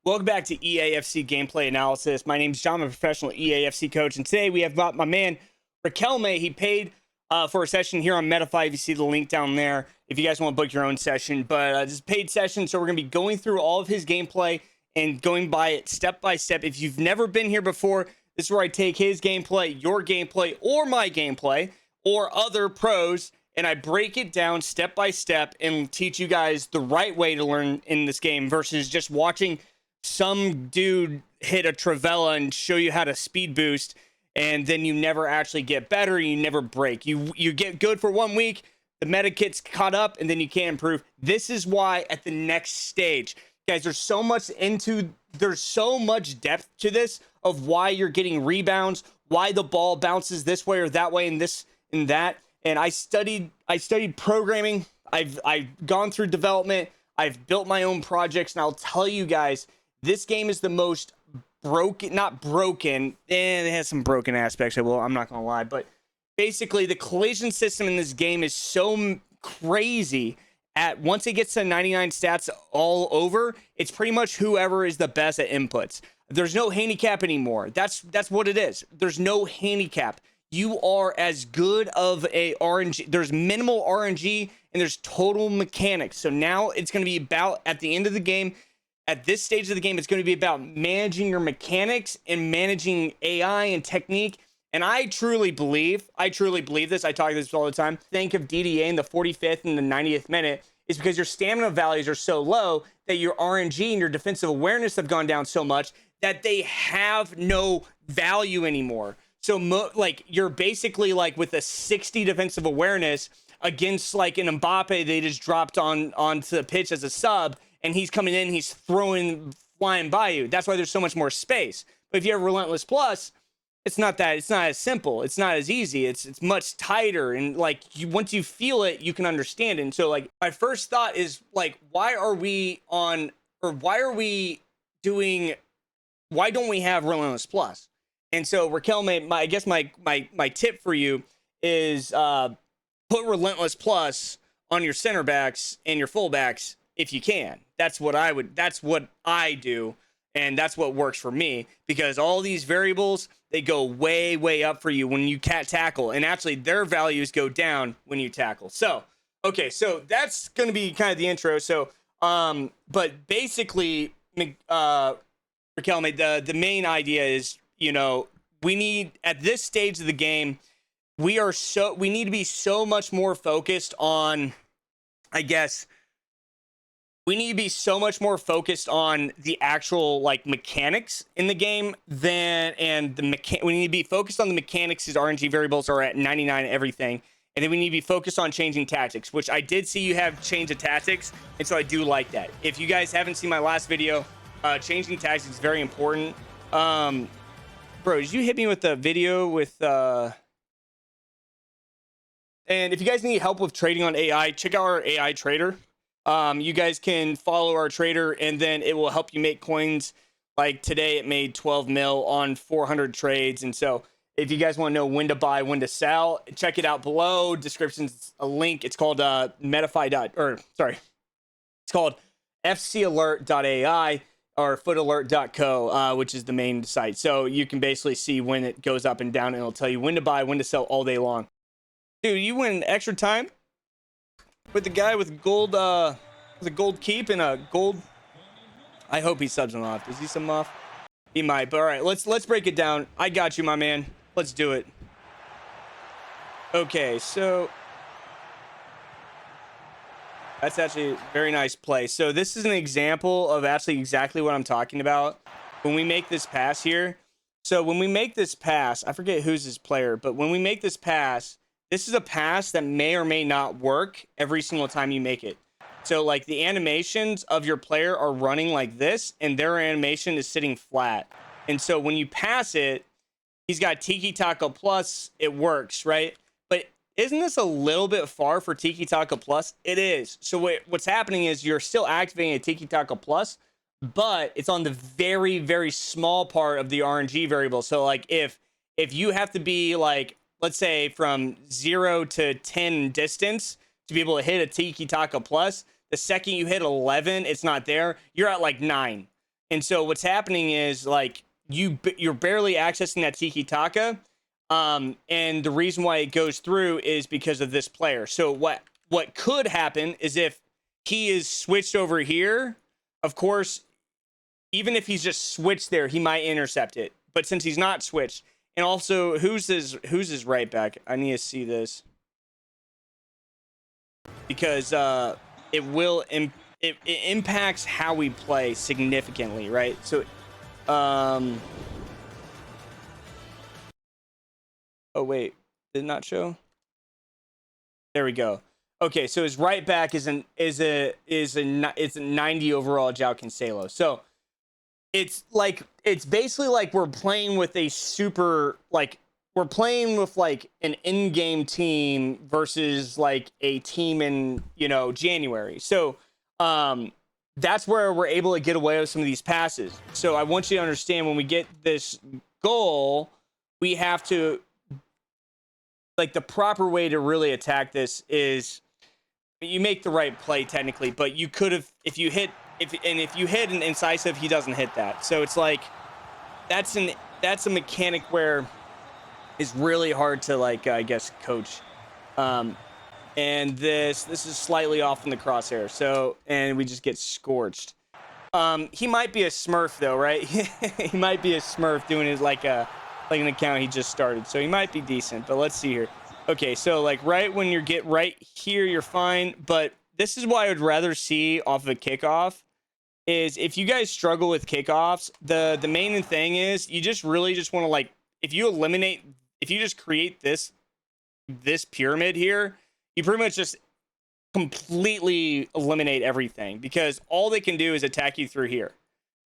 Welcome back to EAFC Gameplay Analysis. My name is John, I'm a professional EAFC coach, and today we have my man, Riquelme. He paid for a session here on Metafy. You see the link down there if you guys want to book your own session, but this is a paid session, so we're going to be going through all of his gameplay and going by it step by step. If you've never been here before, this is where I take his gameplay, your gameplay, or my gameplay, or other pros, and I break it down step by step and teach you guys the right way to learn in this game versus just watching some dude hit a Travella and show you how to speed boost, and then you never actually get better. You never break. You get good for 1 week, the meta gets caught up, and then you can't improve. This is why at the next stage, guys, there's so much depth to this of why you're getting rebounds, why the ball bounces this way or that way, and this and that. And I studied programming. I've gone through development. I've built my own projects, and I'll tell you guys, this game is the most not broken. It has some broken aspects. I'm not going to lie. But basically, the collision system in this game is so crazy. Once it gets to 99 stats all over, it's pretty much whoever is the best at inputs. There's no handicap anymore. That's what it is. There's no handicap. You are as good of a RNG. There's minimal RNG and there's total mechanics. So now it's going to be about, at the end of the game, at this stage of the game, it's going to be about managing your mechanics and managing AI and technique. And I truly believe this. I talk this all the time. Think of DDA in the 45th and the 90th minute is because your stamina values are so low that your RNG and your defensive awareness have gone down so much that they have no value anymore. So you're basically like with a 60 defensive awareness against like an Mbappe they just dropped onto the pitch as a sub, and he's coming in, he's flying by you. That's why there's so much more space. But if you have Relentless Plus, it's not as simple. It's not as easy. It's much tighter, and like once you feel it, you can understand it. And so like my first thought is like, why don't we have Relentless Plus? And so Riquelme, I guess my tip for you is put Relentless Plus on your center backs and your fullbacks if you can. That's what I do, and that's what works for me, because all these variables, they go way, way up for you when you can't tackle, and actually their values go down when you tackle. So, okay, so that's going to be kind of the intro. So, but basically, Riquelme, the main idea is, you know, we need, at this stage of the game, we need to be so much more focused on, I guess, we need to be so much more focused on the actual like mechanics in the game we need to be focused on the mechanics. His RNG variables are at 99 everything. And then we need to be focused on changing tactics, which I did see you have change of tactics. And so I do like that. If you guys haven't seen my last video, changing tactics is very important. Bro, did you hit me with the video with, and if you guys need help with trading on AI, check out our AI trader. You guys can follow our trader, and then it will help you make coins. Like today, it made 12 mil on 400 trades. And so if you guys want to know when to buy, when to sell, check it out below. Description's a link. It's called it's called FCalert.ai or FUTalert.co, which is the main site. So you can basically see when it goes up and down, and it'll tell you when to buy, when to sell all day long. Dude, you win extra time with the guy with gold, with a gold keep and a gold. I hope he subs him off. Does he sub him off? He might. But all right, let's break it down. I got you, my man. Let's do it. Okay, so that's actually a very nice play. So this is an example of actually exactly what I'm talking about. When we make this pass here. So when we make this pass, I forget who's his player, but when we make this pass, this is a pass that may or may not work every single time you make it. So like the animations of your player are running like this, and their animation is sitting flat. And so when you pass it, he's got Tiki Taka Plus, it works, right? But isn't this a little bit far for Tiki Taka Plus? It is. So what's happening is you're still activating a Tiki Taka Plus, but it's on the very, very small part of the RNG variable. So like if you have to be like, let's say from 0 to 10 distance to be able to hit a Tiki Taka Plus, the second you hit 11, it's not there. You're at like 9. And so what's happening is like you're barely accessing that tiki taka. And the reason why it goes through is because of this player. So what could happen is if he is switched over here, of course, even if he's just switched there, he might intercept it. But since he's not switched, and also who's his right back? I need to see this because it will it impacts how we play significantly, right? So oh wait, did it not show? There we go. Okay, so his right back is a 90 overall João Cancelo. So it's basically like we're playing with a super, like we're playing with like an in-game team versus like a team in, January. So that's where we're able to get away with some of these passes. So I want you to understand, when we get this goal, we have to, like, the proper way to really attack this is you make the right play technically, but you could have, if you hit an incisive, he doesn't hit that. So it's like that's a mechanic where it's really hard to, like, I guess, coach. And this is slightly off in the crosshair. So, and we just get scorched. He might be a Smurf though, right? He might be a Smurf doing his like an account he just started. So he might be decent, but let's see here. Okay, so like right when you get right here, you're fine. But this is what I would rather see off of a kickoff is if you guys struggle with kickoffs, the main thing is you just really just want to, like, if you just create this pyramid here, you pretty much just completely eliminate everything, because all they can do is attack you through here.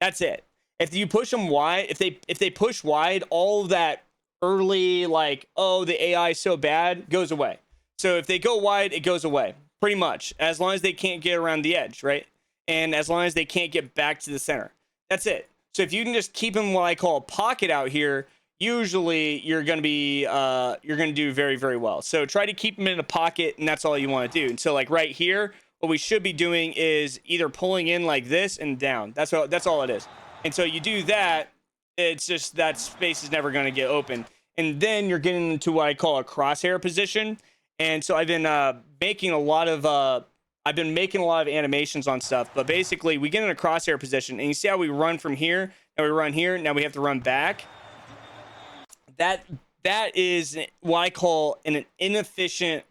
That's it. If you push them wide, if they push wide, all of that early, like, oh, the AI is so bad, goes away. So if they go wide, it goes away pretty much, as long as they can't get around the edge, right? And as long as they can't get back to the center. That's it. So if you can just keep them what I call a pocket out here, usually you're going to do very, very well. So try to keep them in a pocket, and that's all you want to do. And so like right here, what we should be doing is either pulling in like this and down. That's all it is. And so you do that, it's just that space is never going to get open. And then you're getting into what I call a crosshair position. And so I've been making a lot of animations on stuff, but basically we get in a crosshair position, and you see how we run from here, and we run here, now we have to run back. That is what I call an inefficient,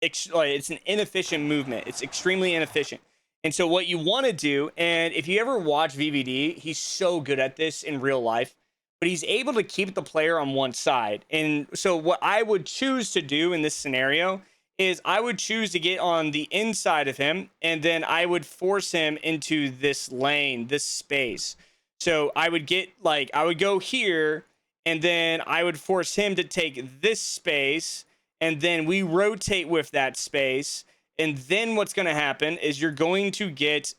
it's an inefficient movement. It's extremely inefficient. And so what you want to do, and if you ever watch VVD, he's so good at this in real life, but he's able to keep the player on one side. And so what I would choose to do in this scenario is I would choose to get on the inside of him, and then I would force him into this lane, this space. So I would go here, and then I would force him to take this space, and then we rotate with that space. And then what's going to happen is you're going to get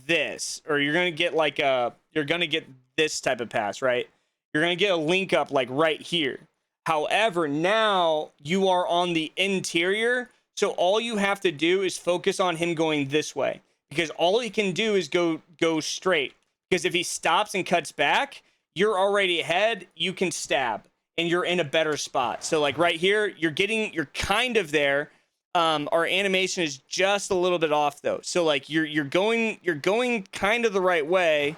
this, or you're going to get this type of pass, right? You're going to get a link up like right here. However, now you are on the interior, so all you have to do is focus on him going this way, because all he can do is go straight. Because if he stops and cuts back, you're already ahead, you can stab, and you're in a better spot. So like right here, you're kind of there. Our animation is just a little bit off though. So like you're going kind of the right way,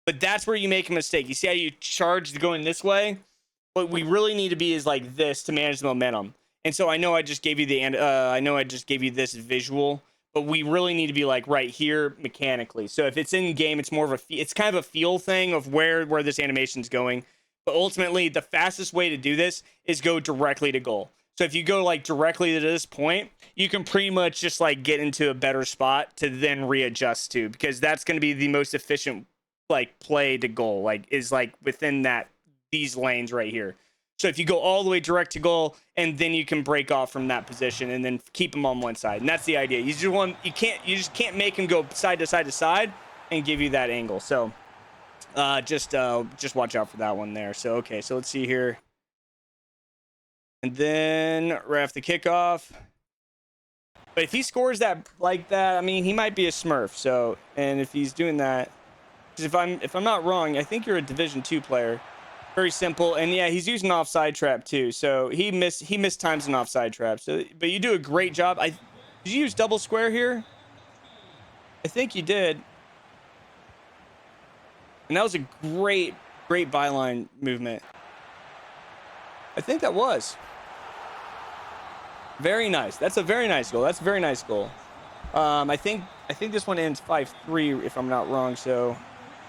but that's where you make a mistake. You see how you charge going this way? What we really need to be is like this to manage the momentum. And so I know I just gave you this visual, but we really need to be like right here mechanically. So if it's in game, it's more of it's kind of a feel thing of where this animation's going. But ultimately, the fastest way to do this is go directly to goal. So if you go like directly to this point, you can pretty much just like get into a better spot to then readjust to, because that's going to be the most efficient like play to goal, like is like within these lanes right here. So if you go all the way direct to goal, and then you can break off from that position and then keep him on one side. And that's the idea. You just can't make him go side to side to side and give you that angle. So just watch out for that one there. So okay, so let's see here. And then ref the kickoff. But if he scores that like that, I mean, he might be a Smurf. So, and if he's doing that, If I'm not wrong, I think you're a Division 2 player. Very simple. And yeah, he's using an offside trap too. So he missed times an offside trap. So, but you do a great job. Did you use double square here? I think you did. And that was a great byline movement. I think that was. Very nice. That's a very nice goal. That's a very nice goal. I think this one ends 5-3 if I'm not wrong. So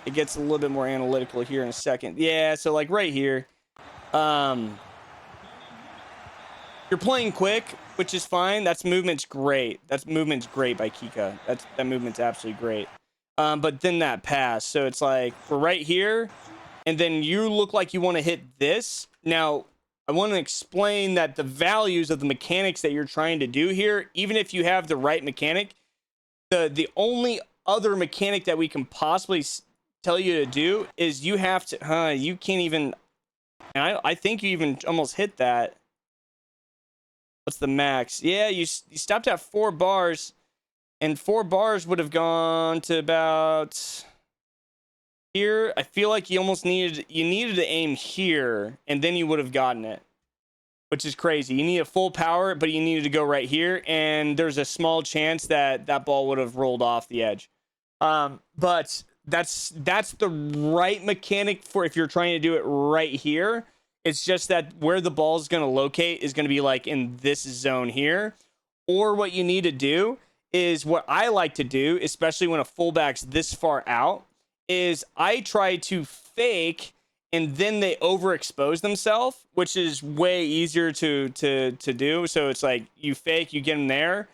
it gets a little bit more analytical here in a second. Yeah. So like right here, you're playing quick, which is fine. That's movement's great. That's movement's great by Kika. That movement's absolutely great. But then that pass. So it's like we're right here, and then you look like you want to hit this. Now, I want to explain that the values of the mechanics that you're trying to do here, even if you have the right mechanic, the only other mechanic that we can possibly tell you to do is you have to, you can't even, and I think you even almost hit that. What's the max? Yeah, you stopped at 4 bars, and 4 bars would have gone to about here. I feel like you needed to aim here, and then you would have gotten it, which is crazy. You need a full power, but you needed to go right here, and there's a small chance that that ball would have rolled off the edge. But that's the right mechanic for if you're trying to do it right here. It's just that where the ball is going to locate is going to be like in this zone here. Or what you need to do is what I like to do, especially when a fullback's this far out, is I try to fake and then they overexpose themselves, which is way easier to do. So it's like you fake, you get him there.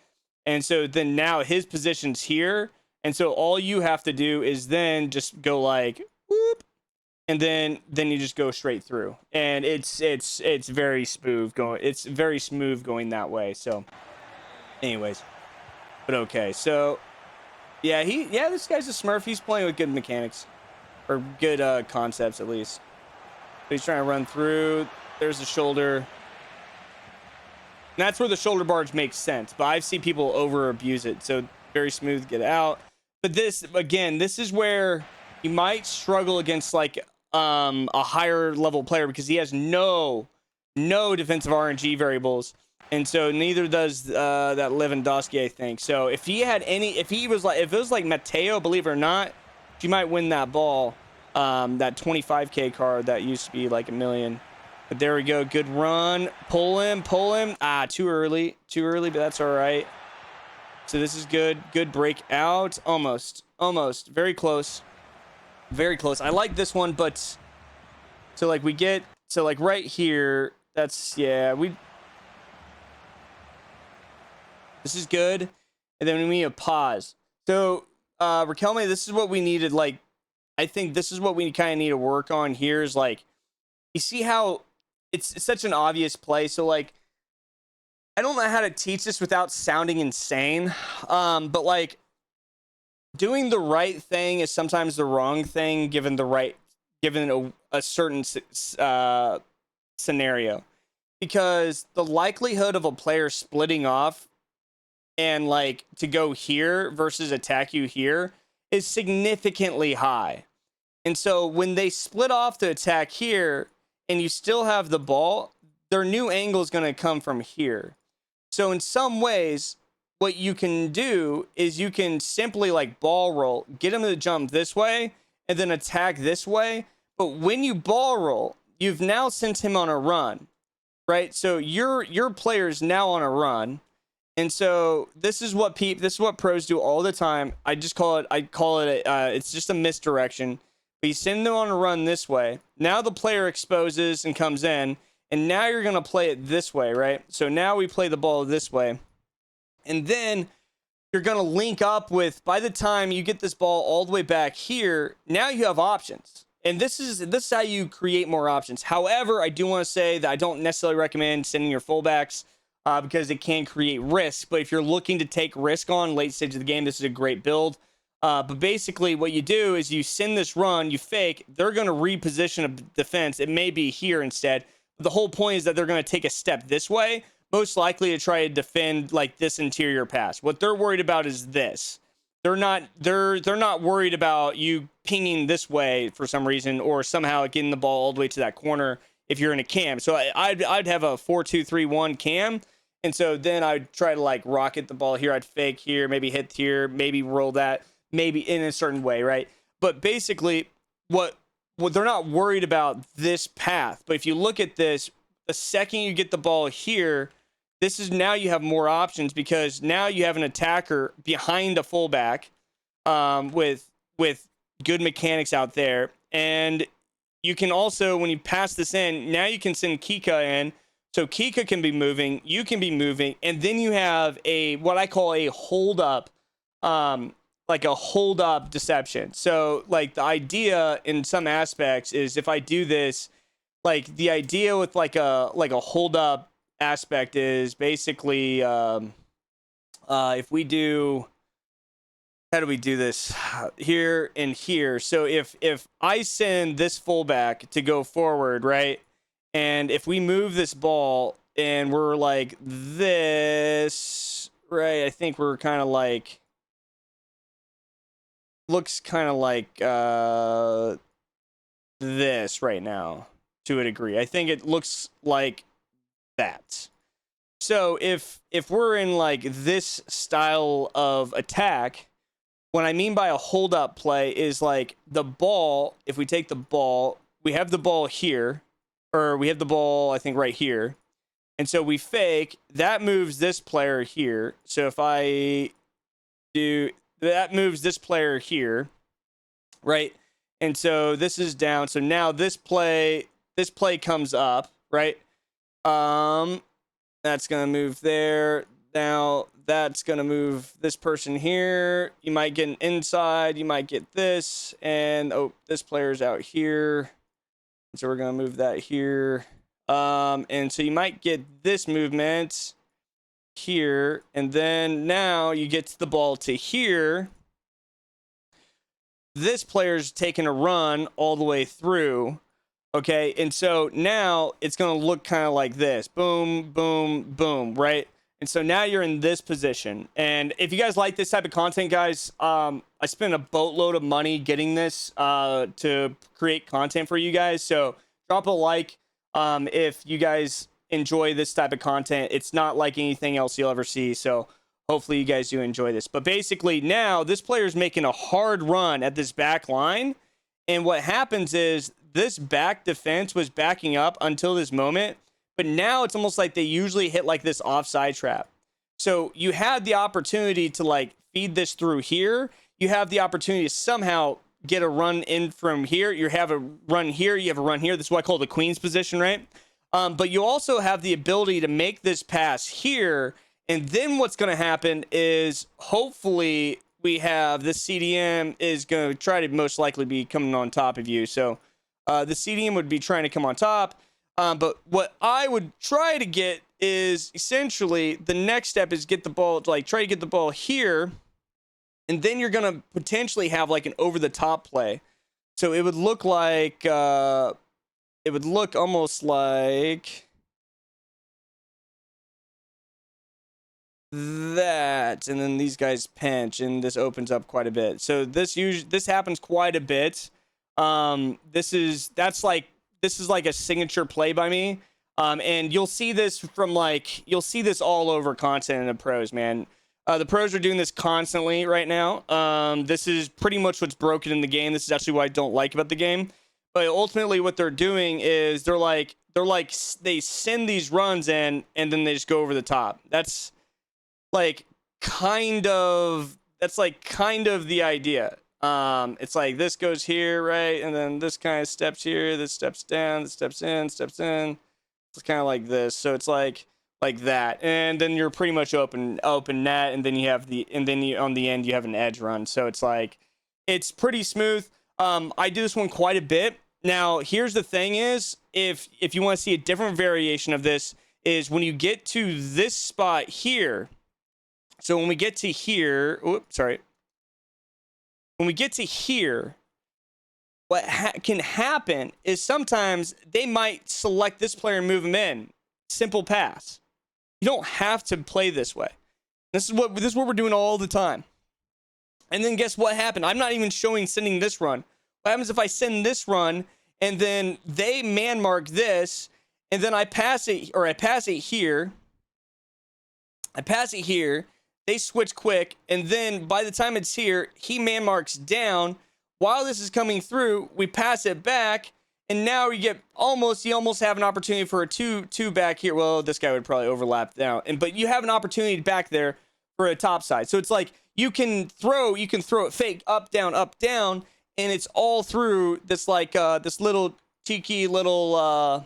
And so then now his position's here. And so all you have to do is then just go like, whoop, and then you just go straight through. And it's very smooth going. It's very smooth going that way. So anyways, but okay. So yeah, this guy's a Smurf. He's playing with good mechanics or good concepts at least. He's trying to run through. There's the shoulder. And that's where the shoulder barge makes sense. But I've seen people over abuse it. So very smooth, get out. But this is where you might struggle against like a higher level player because he has no defensive RNG variables. And so neither does that Lewandowski, I think. So if it was like Mateo, believe it or not, you might win that ball. That 25K card that used to be like $1 million. But there we go. Good run. Pull him. Too early, but that's all right. So this is good. Good breakout. Almost. Very close. I like this one, but so like right here, this is good. And then we need a pause. So, Raquelme, this is what we needed. Like, I think this is what we kind of need to work on here is like, you see how it's such an obvious play. So like, I don't know how to teach this without sounding insane. But like doing the right thing is sometimes the wrong thing given a certain scenario, because the likelihood of a player splitting off and like to go here versus attack you here is significantly high. And so when they split off to attack here and you still have the ball, their new angle is going to come from here. So in some ways, what you can do is you can simply like ball roll, get him to jump this way and then attack this way. But when you ball roll, you've now sent him on a run, right? So your player is now on a run. And so this is what pros do all the time. It's just a misdirection. But you send them on a run this way. Now the player exposes and comes in, and now you're going to play it this way, right? So now we play the ball this way. And then you're going to link up with, by the time you get this ball all the way back here, now you have options. And this is how you create more options. However, I do want to say that I don't necessarily recommend sending your fullbacks because it can create risk. But if you're looking to take risk on late stage of the game, this is a great build. But basically what you do is you send this run, you fake, they're going to reposition a defense. It may be here instead. But the whole point is that they're going to take a step this way, most likely to try to defend like this interior pass. What they're worried about is this. they're not worried about you pinging this way for some reason, or somehow getting the ball all the way to that corner if you're in a cam. So I'd have a 4-2-3-1 cam. And so then I'd try to like rocket the ball here. I'd fake here, maybe hit here, maybe roll that, maybe in a certain way, right? But basically, what they're not worried about this path. But if you look at this, the second you get the ball here, this is now you have more options, because now you have an attacker behind a fullback with good mechanics out there. And you can also, when you pass this in, now you can send Kika in. So Kika can be moving, you can be moving, and then you have a what I call a hold up, like a hold up deception. So like the idea in some aspects is, if I do this, like the idea with like a hold up aspect is basically if we do, how do we do this here and here? So if I send this fullback to go forward, right? And if we move this ball and we're like this, right? I think we're kind of like, looks kind of like this right now to a degree. I think it looks like that. So if we're in like this style of attack, what I mean by a hold up play is like the ball, if we take the ball, we have the ball here, or we have the ball, I think, right here. And so we fake, that moves this player here. So if I do, that moves this player here, right? And so this is down. So now this play comes up, right? That's going to move there. Now that's going to move this person here. You might get an inside, you might get this, and oh, this player's out here. So we're going to move that here. And so you might get this movement here, and then now you get the ball to here. This player's taking a run all the way through. Okay, and so now it's going to look kind of like this. Boom, boom, boom, right? And so now you're in this position. And if you guys like this type of content, guys, I spent a boatload of money getting this to create content for you guys. So drop a like if you guys enjoy this type of content. It's not like anything else you'll ever see. So hopefully you guys do enjoy this. But basically now this player's making a hard run at this back line. And what happens is this back defense was backing up until this moment. But now it's almost like they usually hit like this offside trap. So you had the opportunity to like feed this through here. You have the opportunity to somehow get a run in from here. You have a run here. You have a run here. This is what I call the Queen's position, right? But you also have the ability to make this pass here. And then what's going to happen is hopefully we have this CDM is going to try to most likely be coming on top of you. So the CDM would be trying to come on top. But what I would try to get is essentially the next step is get the ball, like try to get the ball here. And then you're going to potentially have like an over the top play. So it would look like, it would look almost like that. And then these guys pinch and this opens up quite a bit. So this happens quite a bit. This is like a signature play by me. And you'll see this you'll see this all over content in the pros, man. The pros are doing this constantly right now. This is pretty much what's broken in the game. This is actually what I don't like about the game. But ultimately what they're doing is they send these runs in and then they just go over the top. That's like kind of the idea. It's like this goes here, right? And then this kind of steps here, this steps down, this steps in, steps in. It's kind of like this. So it's like that. And then you're pretty much open net, and then you have on the end you have an edge run. So it's like it's pretty smooth. I do this one quite a bit. Now, here's the thing is, if you want to see a different variation of this, is when you get to this spot here. So when we get to here, when we get to here, what can happen is sometimes they might select this player and move him in. Simple pass. You don't have to play this way. This is what we're doing all the time. And then guess what happened? I'm not even showing sending this run. What happens if I send this run and then they man mark this and then I pass it, or I pass it here. I pass it here. They switch quick. And then by the time it's here, he man marks down. While this is coming through, we pass it back. And now you almost have an opportunity for a two back here. Well, this guy would probably overlap now. But you have an opportunity back there for a top side. So it's like you can throw it fake up, down, and it's all through this like this cheeky little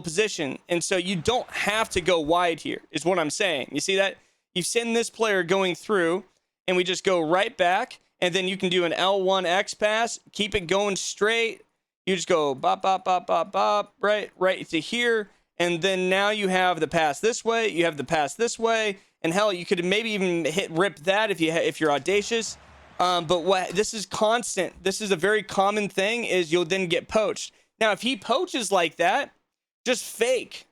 position. And so you don't have to go wide here, is what I'm saying. You see that? You send this player going through, and we just go right back. And then you can do an L1 X pass, keep it going straight. You just go bop, bop, bop, bop, bop, right to here. And then now you have the pass this way, you have the pass this way, and hell, you could maybe even rip that if you're audacious. But what this is constant. This is a very common thing, is you'll then get poached. Now, if he poaches like that, just fake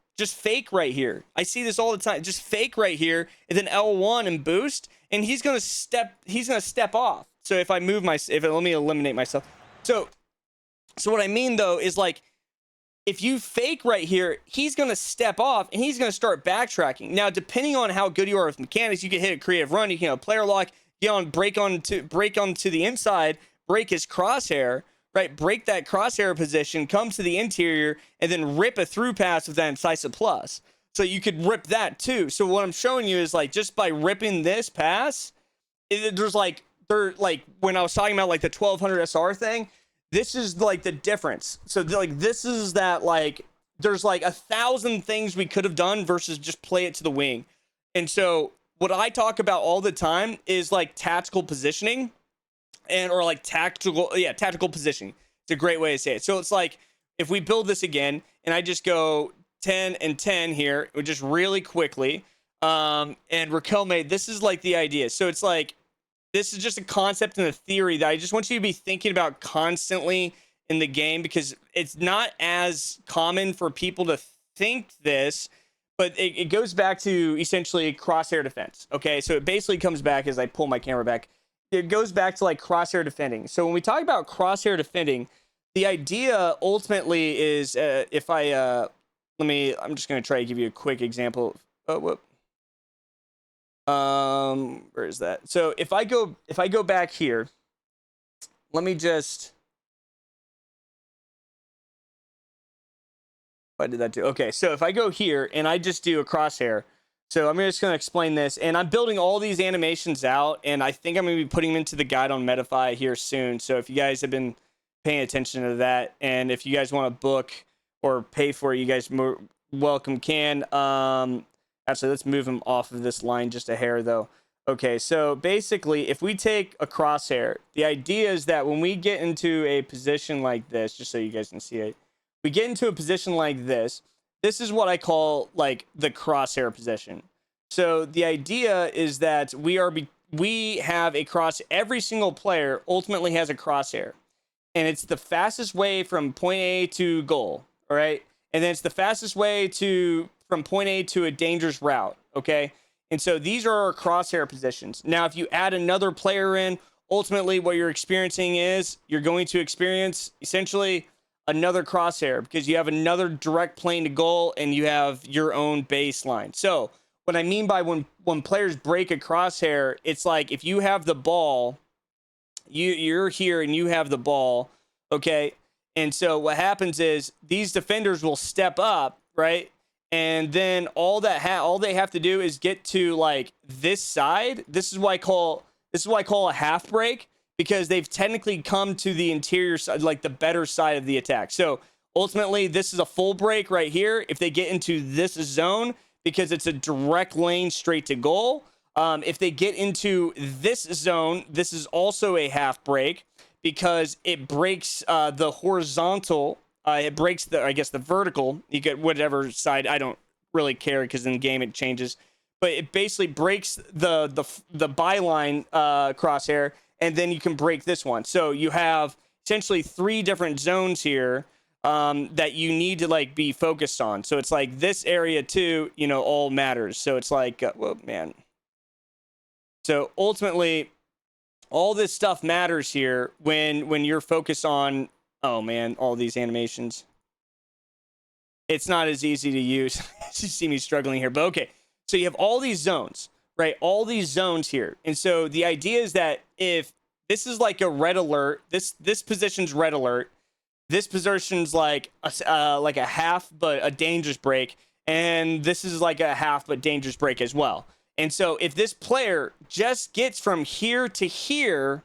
right here. I see this all the time. Just fake right here, and then L1 and boost, and he's gonna step off. So if I move let me eliminate myself. So what I mean though is, like, if you fake right here, he's gonna step off and he's gonna start backtracking. Now, depending on how good you are with mechanics, you can hit a creative run, you can have a player lock, break onto the inside, break his crosshair, right? Break that crosshair position, come to the interior, and then rip a through pass with that incisive plus. So you could rip that too. So what I'm showing you is, like, just by ripping this pass, when I was talking about like the 1200 SR thing, this is like the difference. So like this is that, like, there's like 1,000 things we could have done versus just play it to the wing. And so what I talk about all the time is like tactical positioning tactical positioning. It's a great way to say it. So it's like, if we build this again and I just go 10 and 10 here, just really quickly, and Raquel made, this is like the idea. So it's like, this is just a concept and a theory that I just want you to be thinking about constantly in the game, because it's not as common for people to think this, but it goes back to essentially crosshair defense. Okay, so it basically comes back, as I pull my camera back, it goes back to like crosshair defending. So when we talk about crosshair defending, the idea ultimately is, I'm just going to try to give you a quick example. Where is that? So if I go back here, let me just, what did that do? Okay, so if I go here and I just do a crosshair, so I'm just going to explain this, and I'm building all these animations out, and I think I'm going to be putting them into the guide on Metafy here soon. So if you guys have been paying attention to that, and if you guys want to book or pay for it, you guys welcome can. Actually, let's move him off of this line just a hair, though. Okay, so basically, if we take a crosshair, the idea is that when we get into a position like this, just so you guys can see it, we get into a position like this. This is what I call like the crosshair position. So the idea is that we have a cross. Every single player ultimately has a crosshair, and it's the fastest way from point A to goal. All right, and then it's the fastest way from point A to a dangerous route. Okay, and so these are our crosshair positions. Now, if you add another player in, ultimately what you're experiencing is you're going to experience essentially another crosshair, because you have another direct plane to goal and you have your own baseline. So what I mean by when players break a crosshair, it's like if you have the ball, you're here and you have the ball, okay? And so what happens is these defenders will step up, right? And then all they have to do is get to like this side. This is why I call a half break, because they've technically come to the interior side, like the better side of the attack. So ultimately, this is a full break right here if they get into this zone, because it's a direct lane straight to goal. If they get into this zone, this is also a half break, because it breaks the horizontal. It breaks the vertical. You get whatever side. I don't really care, because in game it changes. But it basically breaks the byline crosshair, and then you can break this one. So you have essentially 3 different zones here that you need to like be focused on. So it's like this area too, all matters. So it's like, whoa, man. So ultimately, all this stuff matters here when you're focused on, oh man, all these animations. It's not as easy to use. You see me struggling here, but okay. So you have all these zones, right? All these zones here. And so the idea is that if this is like a red alert, this position's red alert, this position's like a half but a dangerous break, and this is like a half but dangerous break as well. And so if this player just gets from here to here,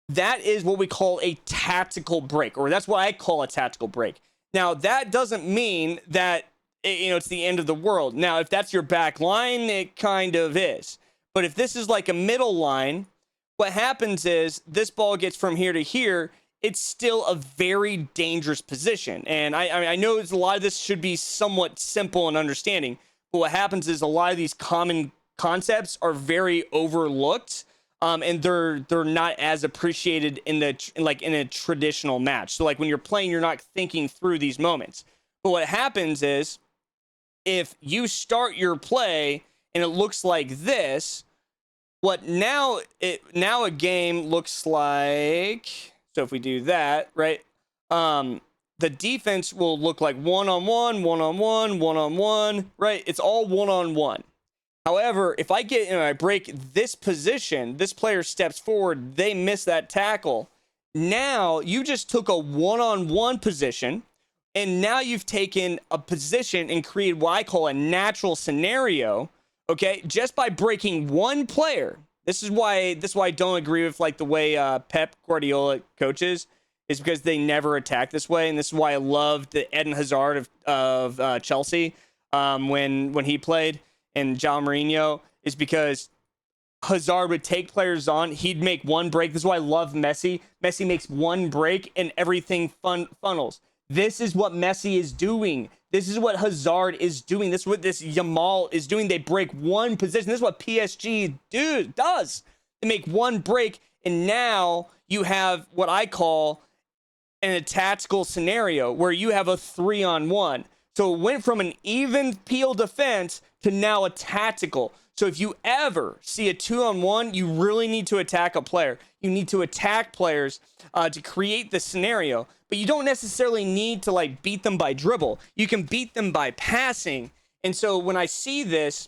that is what we call a tactical break, or that's what I call a tactical break. Now, that doesn't mean that it's the end of the world. Now, if that's your back line, it kind of is. But if this is like a middle line, what happens is this ball gets from here to here. It's still a very dangerous position. And I know a lot of this should be somewhat simple and understanding, but what happens is a lot of these common concepts are very overlooked, and they're not as appreciated in a traditional match. So like when you're playing, you're not thinking through these moments. But what happens is if you start your play and it looks like this, what now a game looks like, so if we do that, right, the defense will look like one-on-one, one-on-one, one-on-one, right? It's all one-on-one. However, if I break this position, this player steps forward, they miss that tackle. Now you just took a one-on-one position, and now you've taken a position and created what I call a natural scenario, okay, just by breaking one player. This is why I don't agree with like the way Pep Guardiola coaches, is because they never attack this way. And this is why I loved the Eden Hazard of Chelsea when he played, and João Mourinho, is because Hazard would take players on. He'd make one break. This is why I love Messi. Messi makes one break and everything funnels. This is what Messi is doing. This is what Hazard is doing. This is what this Yamal is doing. They break one position. This is what PSG does. They make one break, and now you have what I call a tactical scenario where you have a 3-on-1. So it went from an even peel defense to now a tactical. So if you ever see a 2-on-1, you really need to attack a player. You need to attack players to create the scenario. But you don't necessarily need to like beat them by dribble. You can beat them by passing. And so when I see this,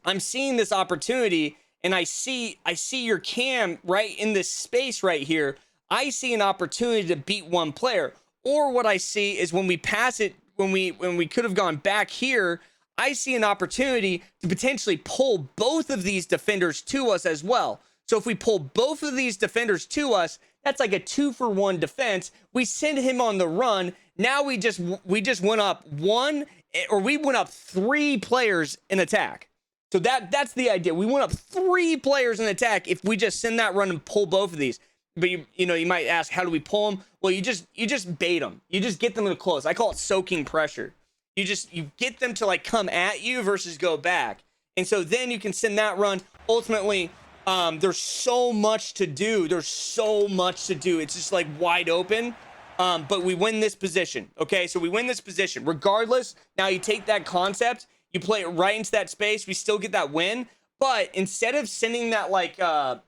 I'm seeing this opportunity, and I see your cam right in this space right here. I see an opportunity to beat one player. Or what I see is when we pass it, when we could have gone back here, I see an opportunity to potentially pull both of these defenders to us as well. So if we pull both of these defenders to us, that's like a 2-for-1 defense. We send him on the run. Now we just went up we went up 3 players in attack. So that's the idea. We went up 3 players in attack if we just send that run and pull both of these. But you might ask, how do we pull them? Well, you just bait them. You just get them to close. I call it soaking pressure. You get them to like come at you versus go back. And so then you can send that run. Ultimately, there's so much to do. It's just like wide open. But we win this position. Okay, so we win this position. Regardless, now you take that concept, you play it right into that space, we still get that win. But instead of sending that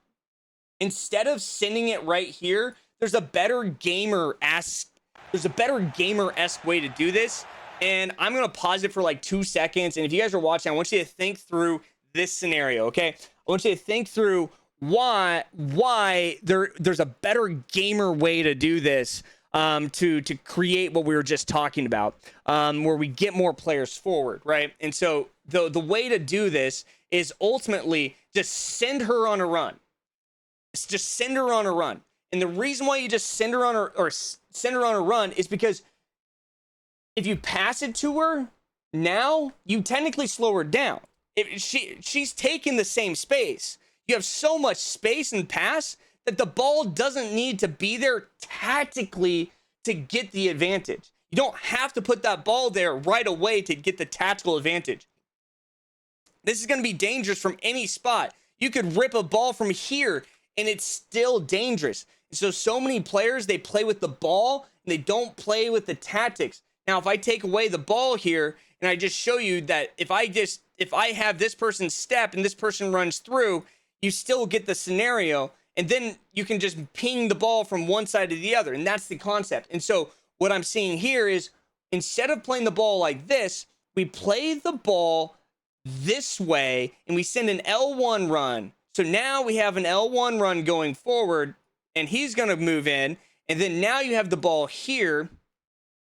instead of sending it right here, there's a better gamer-esque way to do this. And I'm going to pause it for like 2 seconds. And if you guys are watching, I want you to think through this scenario, okay? I want you to think through why there's a better gamer way to do this, to create what we were just talking about, where we get more players forward, right? And so the way to do this is ultimately just send her on a run. Just send her on a run. And the reason why you just send her on a run is because if you pass it to her, now you technically slow her down. If she's taking the same space. You have so much space and pass that the ball doesn't need to be there tactically to get the advantage. You don't have to put that ball there right away to get the tactical advantage. This is going to be dangerous from any spot. You could rip a ball from here and it's still dangerous. So many players, they play with the ball and they don't play with the tactics. Now, if I take away the ball here and I just show you that if I have this person step and this person runs through, you still get the scenario, and then you can just ping the ball from one side to the other. And that's the concept. And so what I'm seeing here is, instead of playing the ball like this, we play the ball this way and we send an L1 run. So now we have an L1 run going forward, and he's going to move in. And then now you have the ball here.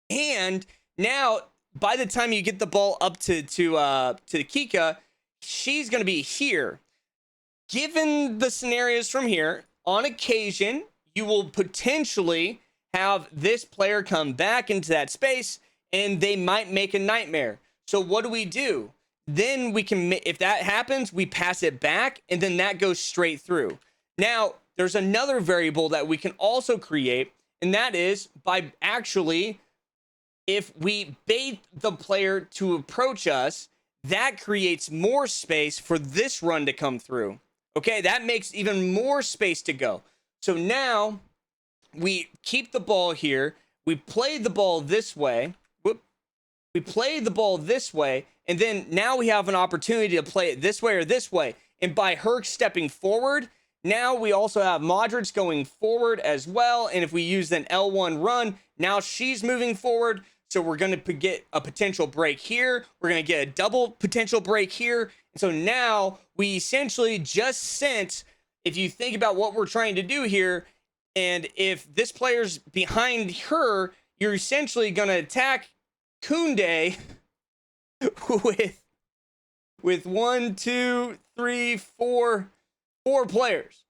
And now by the time you get the ball up to Kika, she's going to be here. Given the scenarios from here, on occasion, you will potentially have this player come back into that space, and they might make a nightmare. So what do? Then we can, if that happens, we pass it back, and then that goes straight through. Now, there's another variable that we can also create, and that is by actually, if we bait the player to approach us, that creates more space for this run to come through. Okay, that makes even more space to go. So now we keep the ball here. We play the ball this way. We play the ball this way, and then now we have an opportunity to play it this way or this way. And by her stepping forward, now we also have Modric going forward as well. And if we use an L1 run, now she's moving forward. So we're going to get a potential break here. We're going to get a double potential break here. And so now we essentially just sent, if you think about what we're trying to do here, and if this player's behind her, you're essentially going to attack Koundé with 1, 2, 3, 4 players.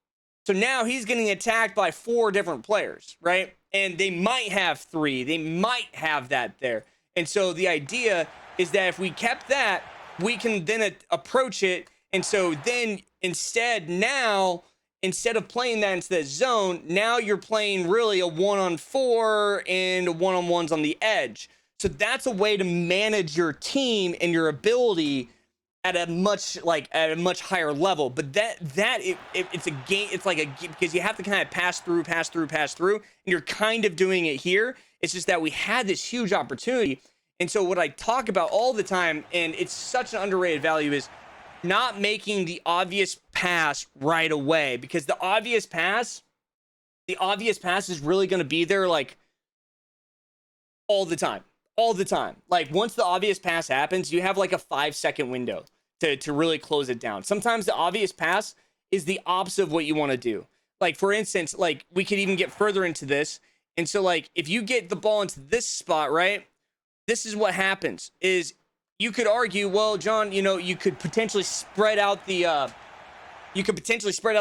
So now he's getting attacked by 4 different players, right? And they might have 3. They might have that there. And so the idea is that if we kept that, we can then approach it. And so then instead of playing that into the zone, now you're playing really a 1-on-4 and a 1-on-1s on the edge. So that's a way to manage your team and your ability at a much higher level. But it's a game. It's like because you have to kind of pass through, and you're kind of doing it here. It's just that we had this huge opportunity. And so what I talk about all the time, and it's such an underrated value, is not making the obvious pass right away, because the obvious pass is really going to be there like all the time. Like once the obvious pass happens, you have like a 5-second window to really close it down. Sometimes the obvious pass is the opposite of what you want to do. Like for instance, like we could even get further into this. And so like if you get the ball into this spot, right? This is what happens is you could argue, well, John, you could potentially spread out the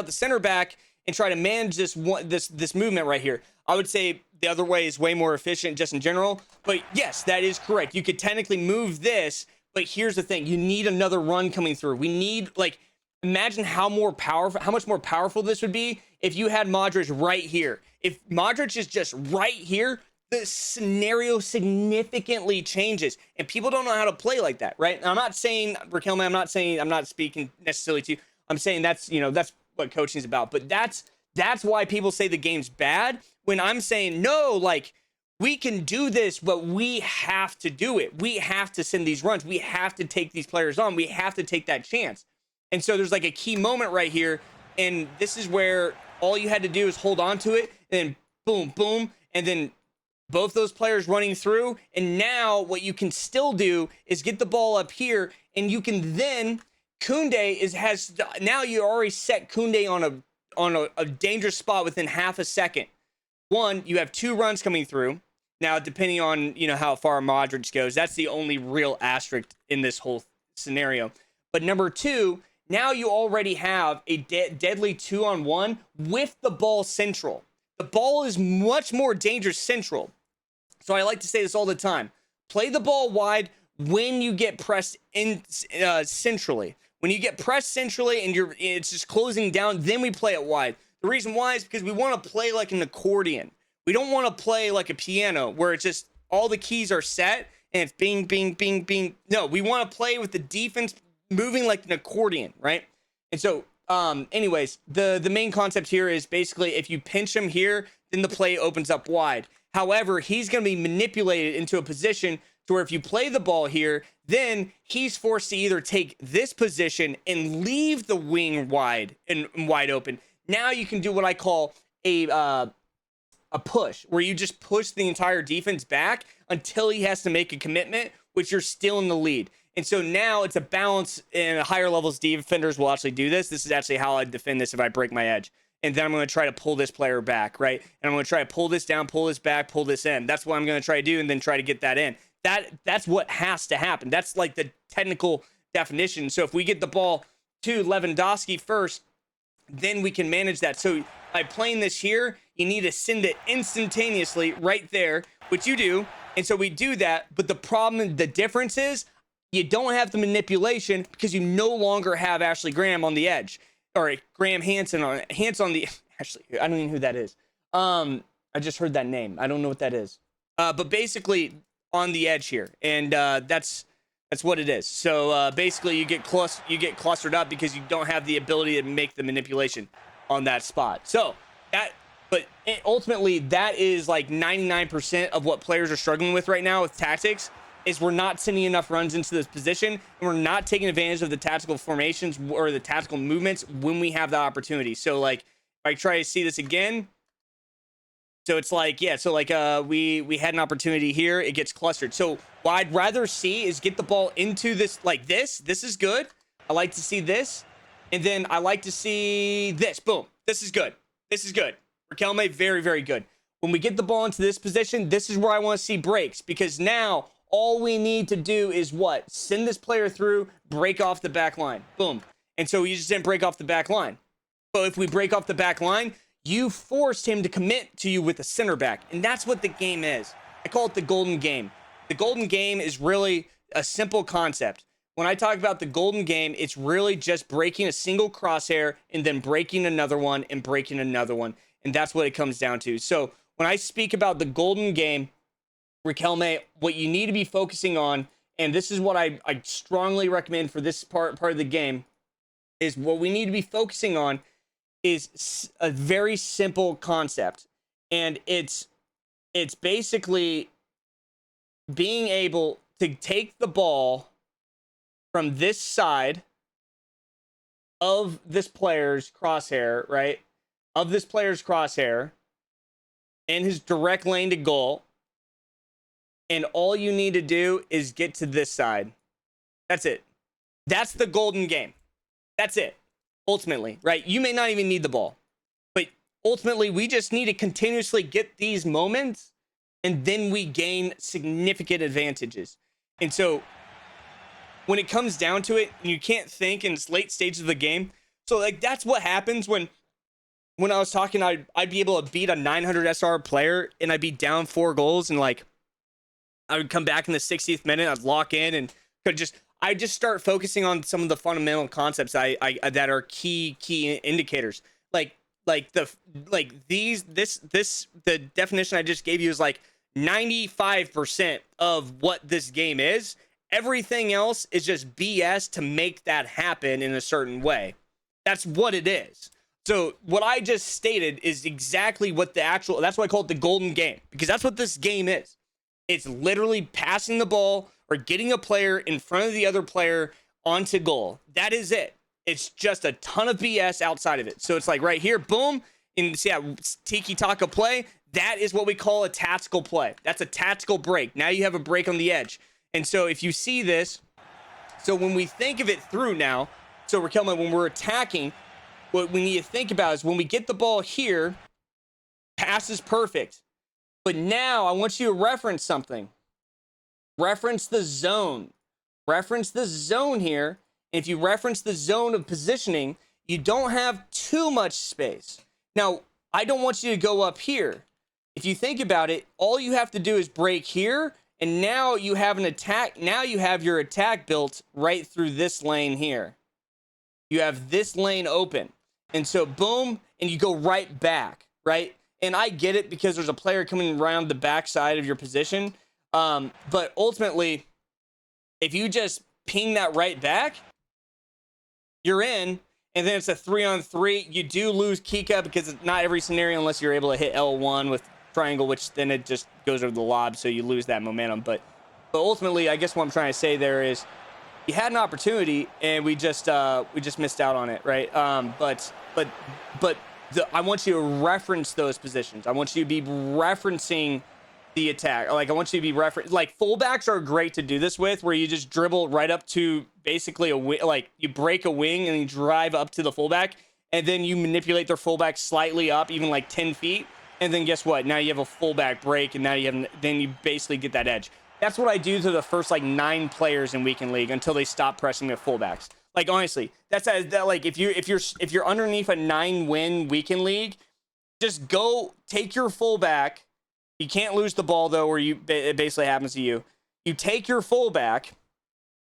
center back and try to manage this movement right here. I would say the other way is way more efficient just in general. But yes, that is correct. You could technically move this, but here's the thing. You need another run coming through. We need, like, imagine how much more powerful this would be if you had Modric right here. If Modric is just right here, the scenario significantly changes, and people don't know how to play like that, right? Now, I'm not saying, Raquel, I'm not speaking necessarily to you. I'm saying that's what coaching is about. But that's why people say the game's bad, when I'm saying, no, like, we can do this, but we have to do it. We have to send these runs. We have to take these players on. We have to take that chance. And so there's like a key moment right here. And this is where all you had to do is hold on to it, and then boom, boom. And then both those players running through. And now what you can still do is get the ball up here, and you can then, now you already set Koundé on a dangerous spot within half a second. One, you have 2 runs coming through. Now, depending on, how far Modric goes, that's the only real asterisk in this whole scenario. But number 2, now you already have a deadly 2-on-1 with the ball central. The ball is much more dangerous central. So I like to say this all the time. Play the ball wide when you get pressed in centrally. When you get pressed centrally and it's just closing down, then we play it wide. The reason why is because we want to play like an accordion. We don't want to play like a piano where it's just all the keys are set and it's bing, bing, bing, bing. No, we want to play with the defense moving like an accordion, right? And so, anyways, the main concept here is basically if you pinch him here, then the play opens up wide. However, he's going to be manipulated into a position to where if you play the ball here, then he's forced to either take this position and leave the wing wide and wide open. Now you can do what I call a push, where you just push the entire defense back until he has to make a commitment, which you're still in the lead. And so now it's a balance, and higher levels defenders will actually do this. This is actually how I defend this if I break my edge. And then I'm going to try to pull this player back, right? And I'm going to try to pull this down, pull this back, pull this in. That's what I'm going to try to do, and then try to get that in. That's what has to happen. That's like the technical definition. So if we get the ball to Lewandowski first, then we can manage that. So by playing this here, you need to send it instantaneously right there, which you do. And so we do that. But the problem, the difference is you don't have the manipulation because you no longer have Ashley Graham on the edge, or Graham Hansen on the Ashley. I don't even know who that is. I just heard that name. I don't know what that is. But basically on the edge here, and that's what it is. So basically you get clustered up because you don't have the ability to make the manipulation on that spot. So ultimately that is like 99% of what players are struggling with right now with tactics, is we're not sending enough runs into this position, and we're not taking advantage of the tactical formations or the tactical movements when we have the opportunity. So like if I try to see this again, so it's like, yeah, so like we had an opportunity here, it gets clustered. So what I'd rather see is get the ball into this, like this is good. I like to see this, and then I like to see this. Boom, this is good. Riquelme, very, very good. When we get the ball into this position, this is where I want to see breaks, because now all we need to do is what? Send this player through, break off the back line. Boom. And so you just didn't break off the back line. But if we break off the back line, you forced him to commit to you with a center back. And that's what the game is. I call it the golden game. The golden game is really a simple concept. When I talk about the golden game, it's really just breaking a single crosshair and then breaking another one and breaking another one. And that's what it comes down to. So when I speak about the golden game, Riquelme, what you need to be focusing on, and this is what I strongly recommend for this part of the game, is what we need to be focusing on is a very simple concept. And it's basically being able to take the ball from this side of this player's crosshair, right? Of this player's crosshair and his direct lane to goal. And all you need to do is get to this side. That's it. That's the golden game. That's it. Ultimately, right? You may not even need the ball, but ultimately we just need to continuously get these moments, and then we gain significant advantages. And so when it comes down to it, you can't think in late stages of the game. So like that's what happens when I was talking, I'd be able to beat a 900 SR player, and I'd be down 4 goals, and like I would come back in the 60th minute, I'd lock in, and I just start focusing on some of the fundamental concepts that are key indicators. The definition I just gave you is like 95% of what this game is. Everything else is just BS to make that happen in a certain way. That's what it is. So what I just stated is exactly what that's why I call it the golden game, because that's what this game is. It's literally passing the ball or getting a player in front of the other player onto goal. That is it. It's just a ton of BS outside of it. So it's like right here, boom, and see that tiki-taka play, that is what we call a tactical play. That's a tactical break. Now you have a break on the edge. And so if you see this, so when we think of it through now, so Riquelme, when we're attacking, what we need to think about is when we get the ball here, pass is perfect. But now I want you to reference something. Reference the zone. Reference the zone here. And if you reference the zone of positioning, you don't have too much space. Now, I don't want you to go up here. If you think about it, all you have to do is break here, and now you have an attack. Now you have your attack built right through this lane here. You have this lane open. And so boom, and you go right back, right? And I get it because there's a player coming around the backside of your position. But ultimately, if you just ping that right back, you're in, and then it's a 3-on-3. You do lose Kika because it's not every scenario unless you're able to hit L1 with triangle, which then it just goes over the lob, so you lose that momentum. But But ultimately, I guess what I'm trying to say there is you had an opportunity and we just missed out on it, right? But I want you to reference those positions. I want you to be referencing the attack. Like I want you to be like fullbacks are great to do this with, where you just dribble right up to basically like you break a wing and you drive up to the fullback, and then you manipulate their fullback slightly up, even like 10 feet, and then guess what? Now you have a fullback break, and now then you basically get that edge. That's what I do to the first like 9 players in weekend league until they stop pressing their fullbacks. Like honestly, that's like if you're underneath a 9-win weekend league, just go take your fullback. You can't lose the ball though, where it basically happens to you. You take your fullback,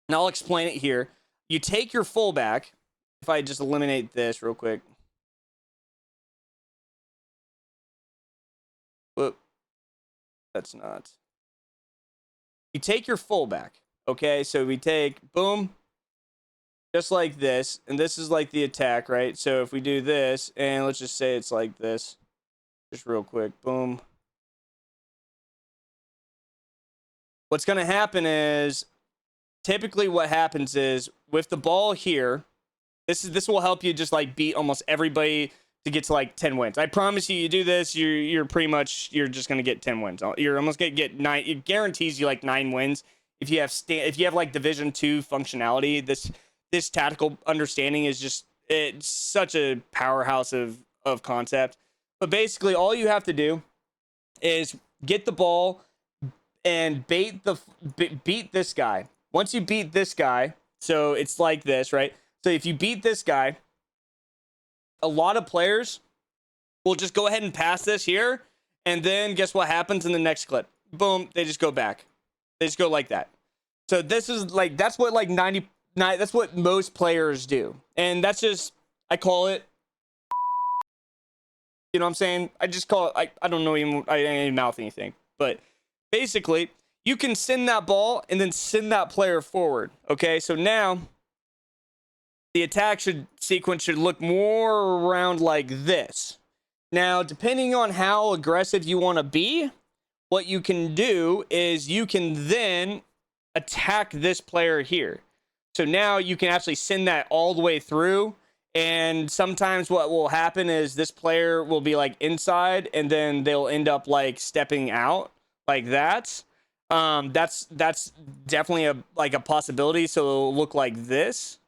and I'll explain it here. You take your fullback. If I just eliminate this real quick. Whoop. That's not. You take your fullback, okay? So we take, boom, just like this, and this is like the attack, right? So if we do this, and let's just say it's like this, just real quick, boom. What's going to happen is, typically what happens is, with the ball here, this will help you just like beat almost everybody to get to like 10 wins. I promise you, you do this, you're just gonna get 10 wins. You're almost gonna get 9. It guarantees you like 9 wins if you have like Division 2 functionality. This tactical understanding is just, it's such a powerhouse of concept. But basically, all you have to do is get the ball and beat this guy. Once you beat this guy, so it's like this, right? So if you beat this guy, a lot of players will just go ahead and pass this here, and then guess what happens in the next clip? Boom, they just go back. They just go like that. So this is like, that's what like 99, that's what most players do. And that's just, I call it, you know what I'm saying? I just call it, I don't know, even, I didn't mouth anything. But basically, you can send that ball and then send that player forward. Okay, so now the attack sequence should look more around like this. Now, depending on how aggressive you want to be, what you can do is you can then attack this player here. So now you can actually send that all the way through. And sometimes what will happen is this player will be like inside, and then they'll end up like stepping out like that. That's definitely a possibility. So it'll look like this.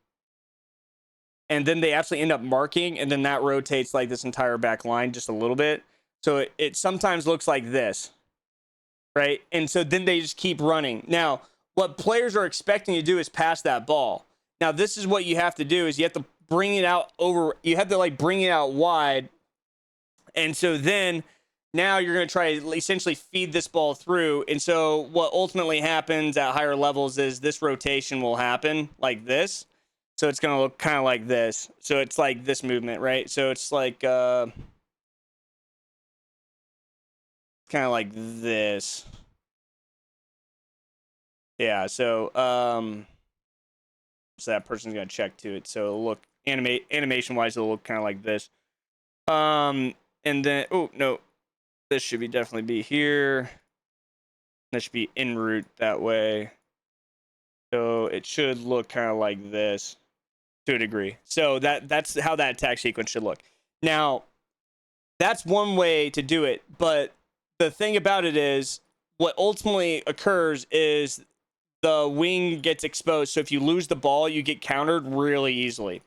And then they actually end up marking, and then that rotates like this entire back line just a little bit. So it sometimes looks like this, right? And so then they just keep running. Now, what players are expecting you to do is pass that ball. Now, this is what you have to do, is you have to bring it out over, you have to like bring it out wide. And so then now you're going to try to essentially feed this ball through. And so what ultimately happens at higher levels is this rotation will happen like this. So it's going to look kind of like this. So it's like this movement, right? So it's like kind of like this. Yeah, so that person's going to check to it. So it'll look animation wise, it'll look kind of like this. And then, oh no, this should definitely be here. This should be en route that way. So it should look kind of like this to a degree. So that's how that attack sequence should look. Now, that's one way to do it, but the thing about it is, what ultimately occurs is the wing gets exposed. So if you lose the ball, you get countered really easily.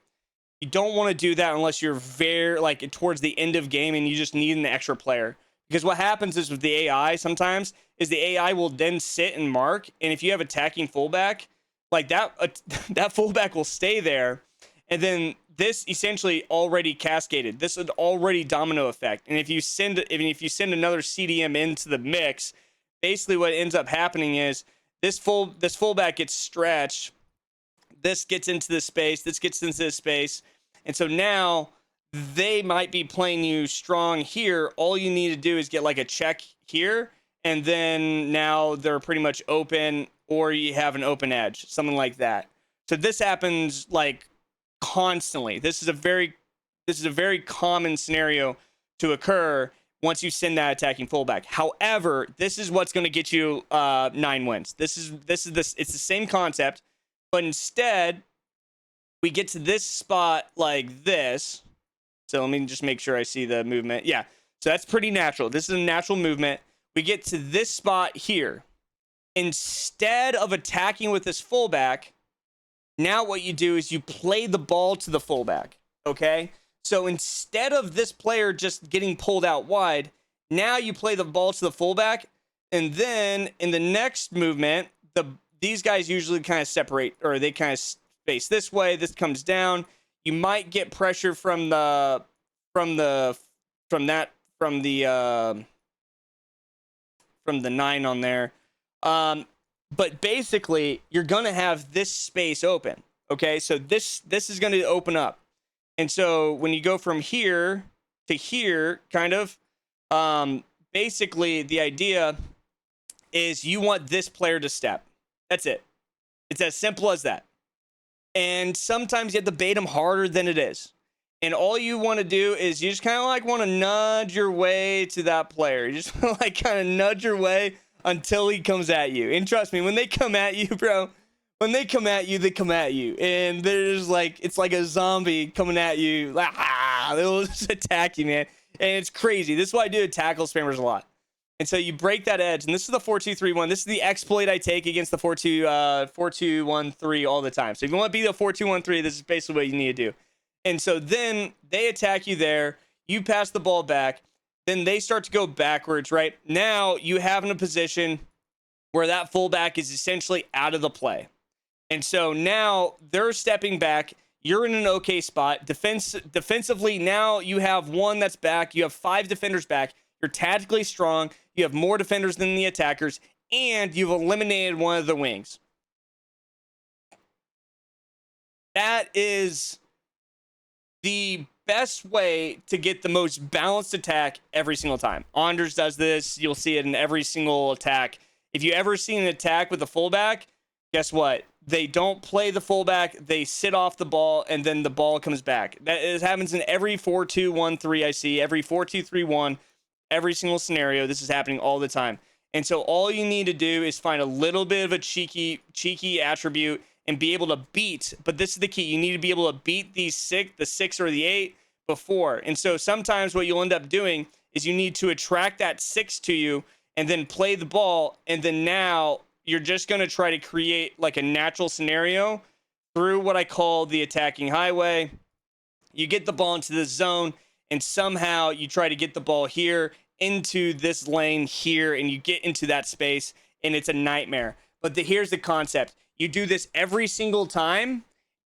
You don't want to do that unless you're very like towards the end of game and you just need an extra player. Because what happens is with the AI sometimes is the AI will then sit and mark, and if you have attacking fullback, like that fullback will stay there, and then this essentially already cascaded. This is already domino effect. And if you send another CDM into the mix, basically what ends up happening is this fullback gets stretched. This gets into this space. This gets into this space. And so now they might be playing you strong here. All you need to do is get like a check here. And then now they're pretty much open, or you have an open edge, something like that. So this happens like constantly. This is a very common scenario to occur once you send that attacking fullback. However, this is what's going to get you 9 wins. It's the same concept, but instead we get to this spot like this. So let me just make sure I see the movement. Yeah, so that's pretty natural. This is a natural movement. We get to this spot here. Instead of attacking with this fullback, now what you do is you play the ball to the fullback, okay? So instead of this player just getting pulled out wide, now you play the ball to the fullback, and then in the next movement, these guys usually kind of separate, or they kind of space this way. This comes down. You might get pressure from the 9 on there. But basically, you're going to have this space open. Okay, so this is going to open up. And so when you go from here to here, kind of, basically the idea is you want this player to step. That's it. It's as simple as that. And sometimes you have to bait them harder than it is. And all you want to do is you just kind of like want to nudge your way to that player. You just want to like kind of nudge your way until he comes at you. And trust me, when they come at you, bro, when they come at you, they come at you. And there's like, it's like a zombie coming at you. They'll just attack you, man. And it's crazy. This is why I do tackle spammers a lot. And so you break that edge. And this is the 4-2-3-1. This is the exploit I take against the 4-2-1-3 all the time. So if you want to be the 4-2-1-3, this is basically what you need to do. And so then they attack you there. You pass the ball back. Then they start to go backwards, right? Now you have in a position where that fullback is essentially out of the play. And so now they're stepping back. You're in an okay spot. Defensively, now you have one that's back. You have 5 defenders back. You're tactically strong. You have more defenders than the attackers. And you've eliminated one of the wings. That is the best way to get the most balanced attack every single time. Anders does this. You'll see it in every single attack. If you ever see an attack with a fullback, guess what? They don't play the fullback. They sit off the ball, and then the ball comes back. That happens in every 4-2-1-3 I see, every 4-2-3-1, every single scenario. This is happening all the time. And so all you need to do is find a little bit of a cheeky attribute and be able to beat. But this is the key. You need to be able to beat the 6 or the 8 before. And so sometimes what you'll end up doing is you need to attract that 6 to you and then play the ball. And then now you're just going to try to create like a natural scenario through what I call the attacking highway. You get the ball into the zone, and somehow you try to get the ball here into this lane here, and you get into that space, and it's a nightmare. But here's the concept. You do this every single time,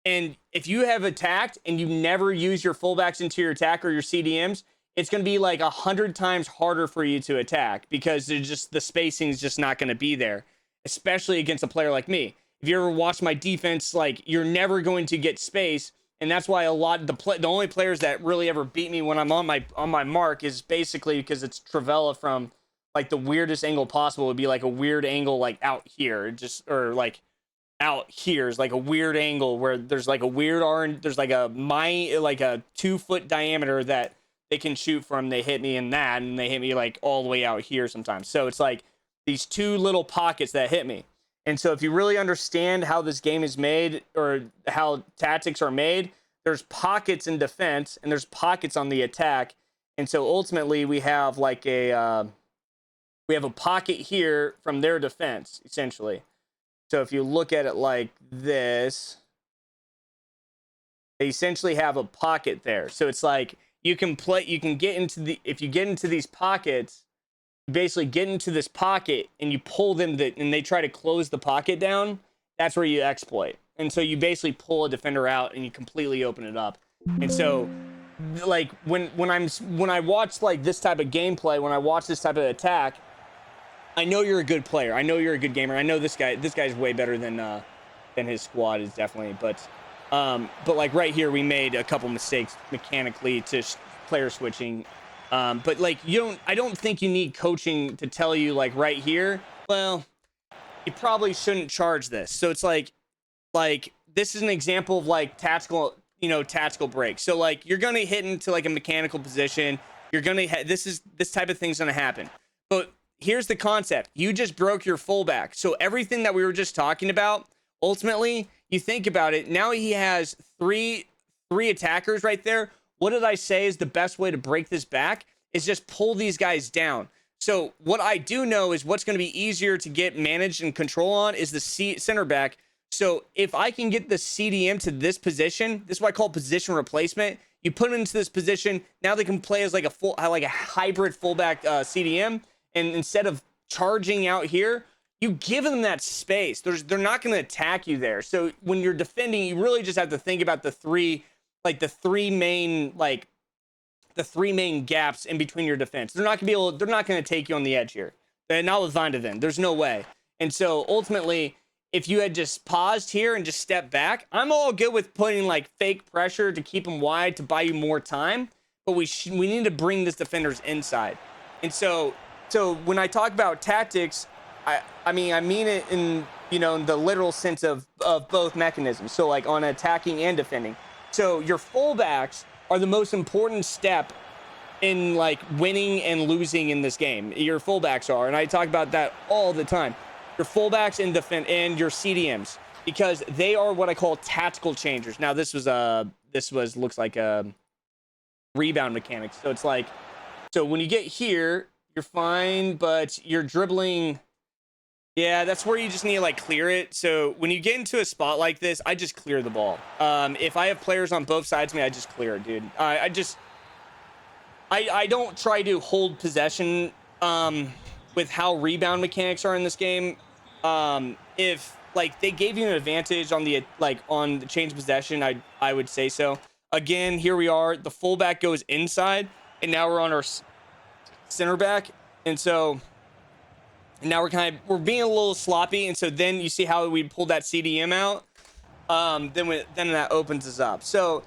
and if you have attacked and you never use your fullbacks into your attack or your CDMs, it's going to be like 100 times harder for you to attack because the spacing is just not going to be there, especially against a player like me. If you ever watch my defense, like, you're never going to get space, and that's why a lot of the only players that really ever beat me when I'm on my mark is basically because it's Travella from like the weirdest angle possible. It would be like a weird angle like out here, or like out here is like a weird angle where there's like a weird orange, there's like a 2-foot diameter that they can shoot from. They hit me in that, and they hit me like all the way out here sometimes. So it's like these 2 little pockets that hit me. And so if you really understand how this game is made or how tactics are made, there's pockets in defense and there's pockets on the attack. And so ultimately we have like we have a pocket here from their defense, essentially. So if you look at it like this, they essentially have a pocket there. So it's like you can get into if you get into these pockets, you basically get into this pocket and you pull them and they try to close the pocket down. That's where you exploit. And so you basically pull a defender out and you completely open it up. And so like when I watch like this type of gameplay, when I watch this type of attack, I know you're a good player. I know you're a good gamer. I know this guy's way better than his squad is, definitely. But like right here, we made a couple mistakes mechanically to player switching. But like I don't think you need coaching to tell you like right here, well, you probably shouldn't charge this. So it's like this is an example of like tactical break. So like you're going to hit into like a mechanical position. You're gonna this type of thing's gonna happen. But here's the concept: you just broke your fullback. So everything that we were just talking about, ultimately, you think about it. Now he has three attackers right there. What did I say is the best way to break this back? Is just pull these guys down. So what I do know is what's going to be easier to get managed and control on is the center back. So if I can get the CDM to this position, this is what I call position replacement. You put them into this position. Now they can play as like a hybrid fullback CDM. And instead of charging out here, you give them that space. They're not going to attack you there. So when you're defending, you really just have to think about the three main gaps in between your defense. They're not going to take you on the edge here. Not with Van de Ven. There's no way. And so ultimately, if you had just paused here and just stepped back, I'm all good with putting like fake pressure to keep them wide to buy you more time. But we need to bring this defenders inside. And so when I talk about tactics, I mean it in the literal sense of both mechanisms. So like on attacking and defending. So your fullbacks are the most important step in like winning and losing in this game. Your fullbacks are, and I talk about that all the time. Your fullbacks and defend and your CDMs, because they are what I call tactical changers. Now this looks like a rebound mechanics. So it's like, so when you get here, you're fine, but you're dribbling. Yeah, that's where you just need to like clear it. So when you get into a spot like this, I just clear the ball. If I have players on both sides of me, I just clear it, dude. I don't try to hold possession with how rebound mechanics are in this game. If like they gave you an advantage on the change possession, I would say so. Again, here we are. The fullback goes inside, and now we're on our center back, and so. And now we're being a little sloppy, and so then you see how we pulled that CDM out. Then that opens us up. So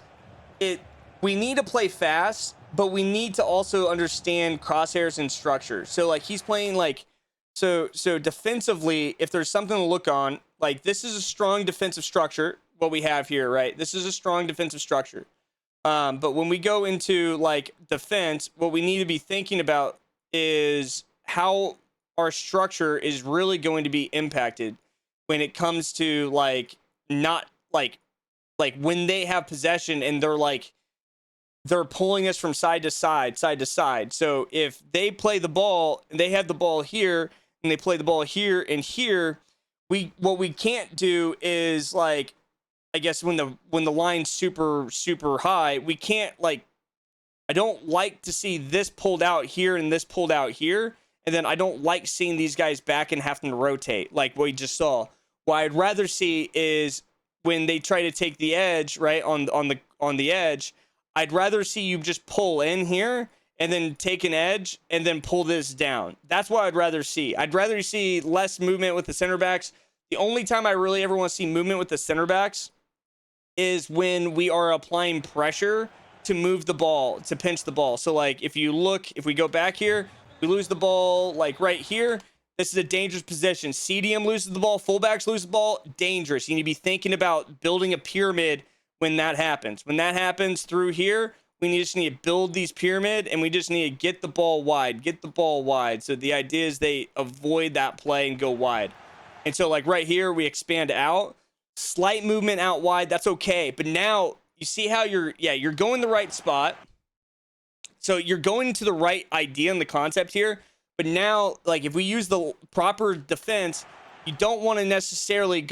we need to play fast, but we need to also understand crosshairs and structure. So like he's playing like so defensively. If there's something to look on, like this is a strong defensive structure. What we have here, right? This is a strong defensive structure. But when we go into like defense, what we need to be thinking about is how our structure is really going to be impacted when it comes to not when they have possession and they're pulling us from side to side. So if they play the ball and they have the ball here and they play the ball here and here, what we can't do is I guess when the line's super high, we can't I don't like to see this pulled out here and this pulled out here. And then I don't like seeing these guys back and having to rotate like what we just saw. What I'd rather see is when they try to take the edge, right, on the edge, I'd rather see you just pull in here and then take an edge and then pull this down. That's what I'd rather see. I'd rather see less movement with the center backs. The only time I really ever want to see movement with the center backs is when we are applying pressure to move the ball, to pinch the ball. So like if we go back here, we lose the ball like right here. This is a dangerous position. CDM loses the ball. Fullbacks lose the ball. Dangerous. You need to be thinking about building a pyramid when that happens. When that happens through here, we just need to build these pyramid, and we just need to get the ball wide. Get the ball wide. So the idea is they avoid that play and go wide. And so like right here, we expand out. Slight movement out wide. That's okay. But now you see how you're going the right spot. So you're going to the right idea and the concept here, but now, like if we use the proper defense, you don't want to necessarily you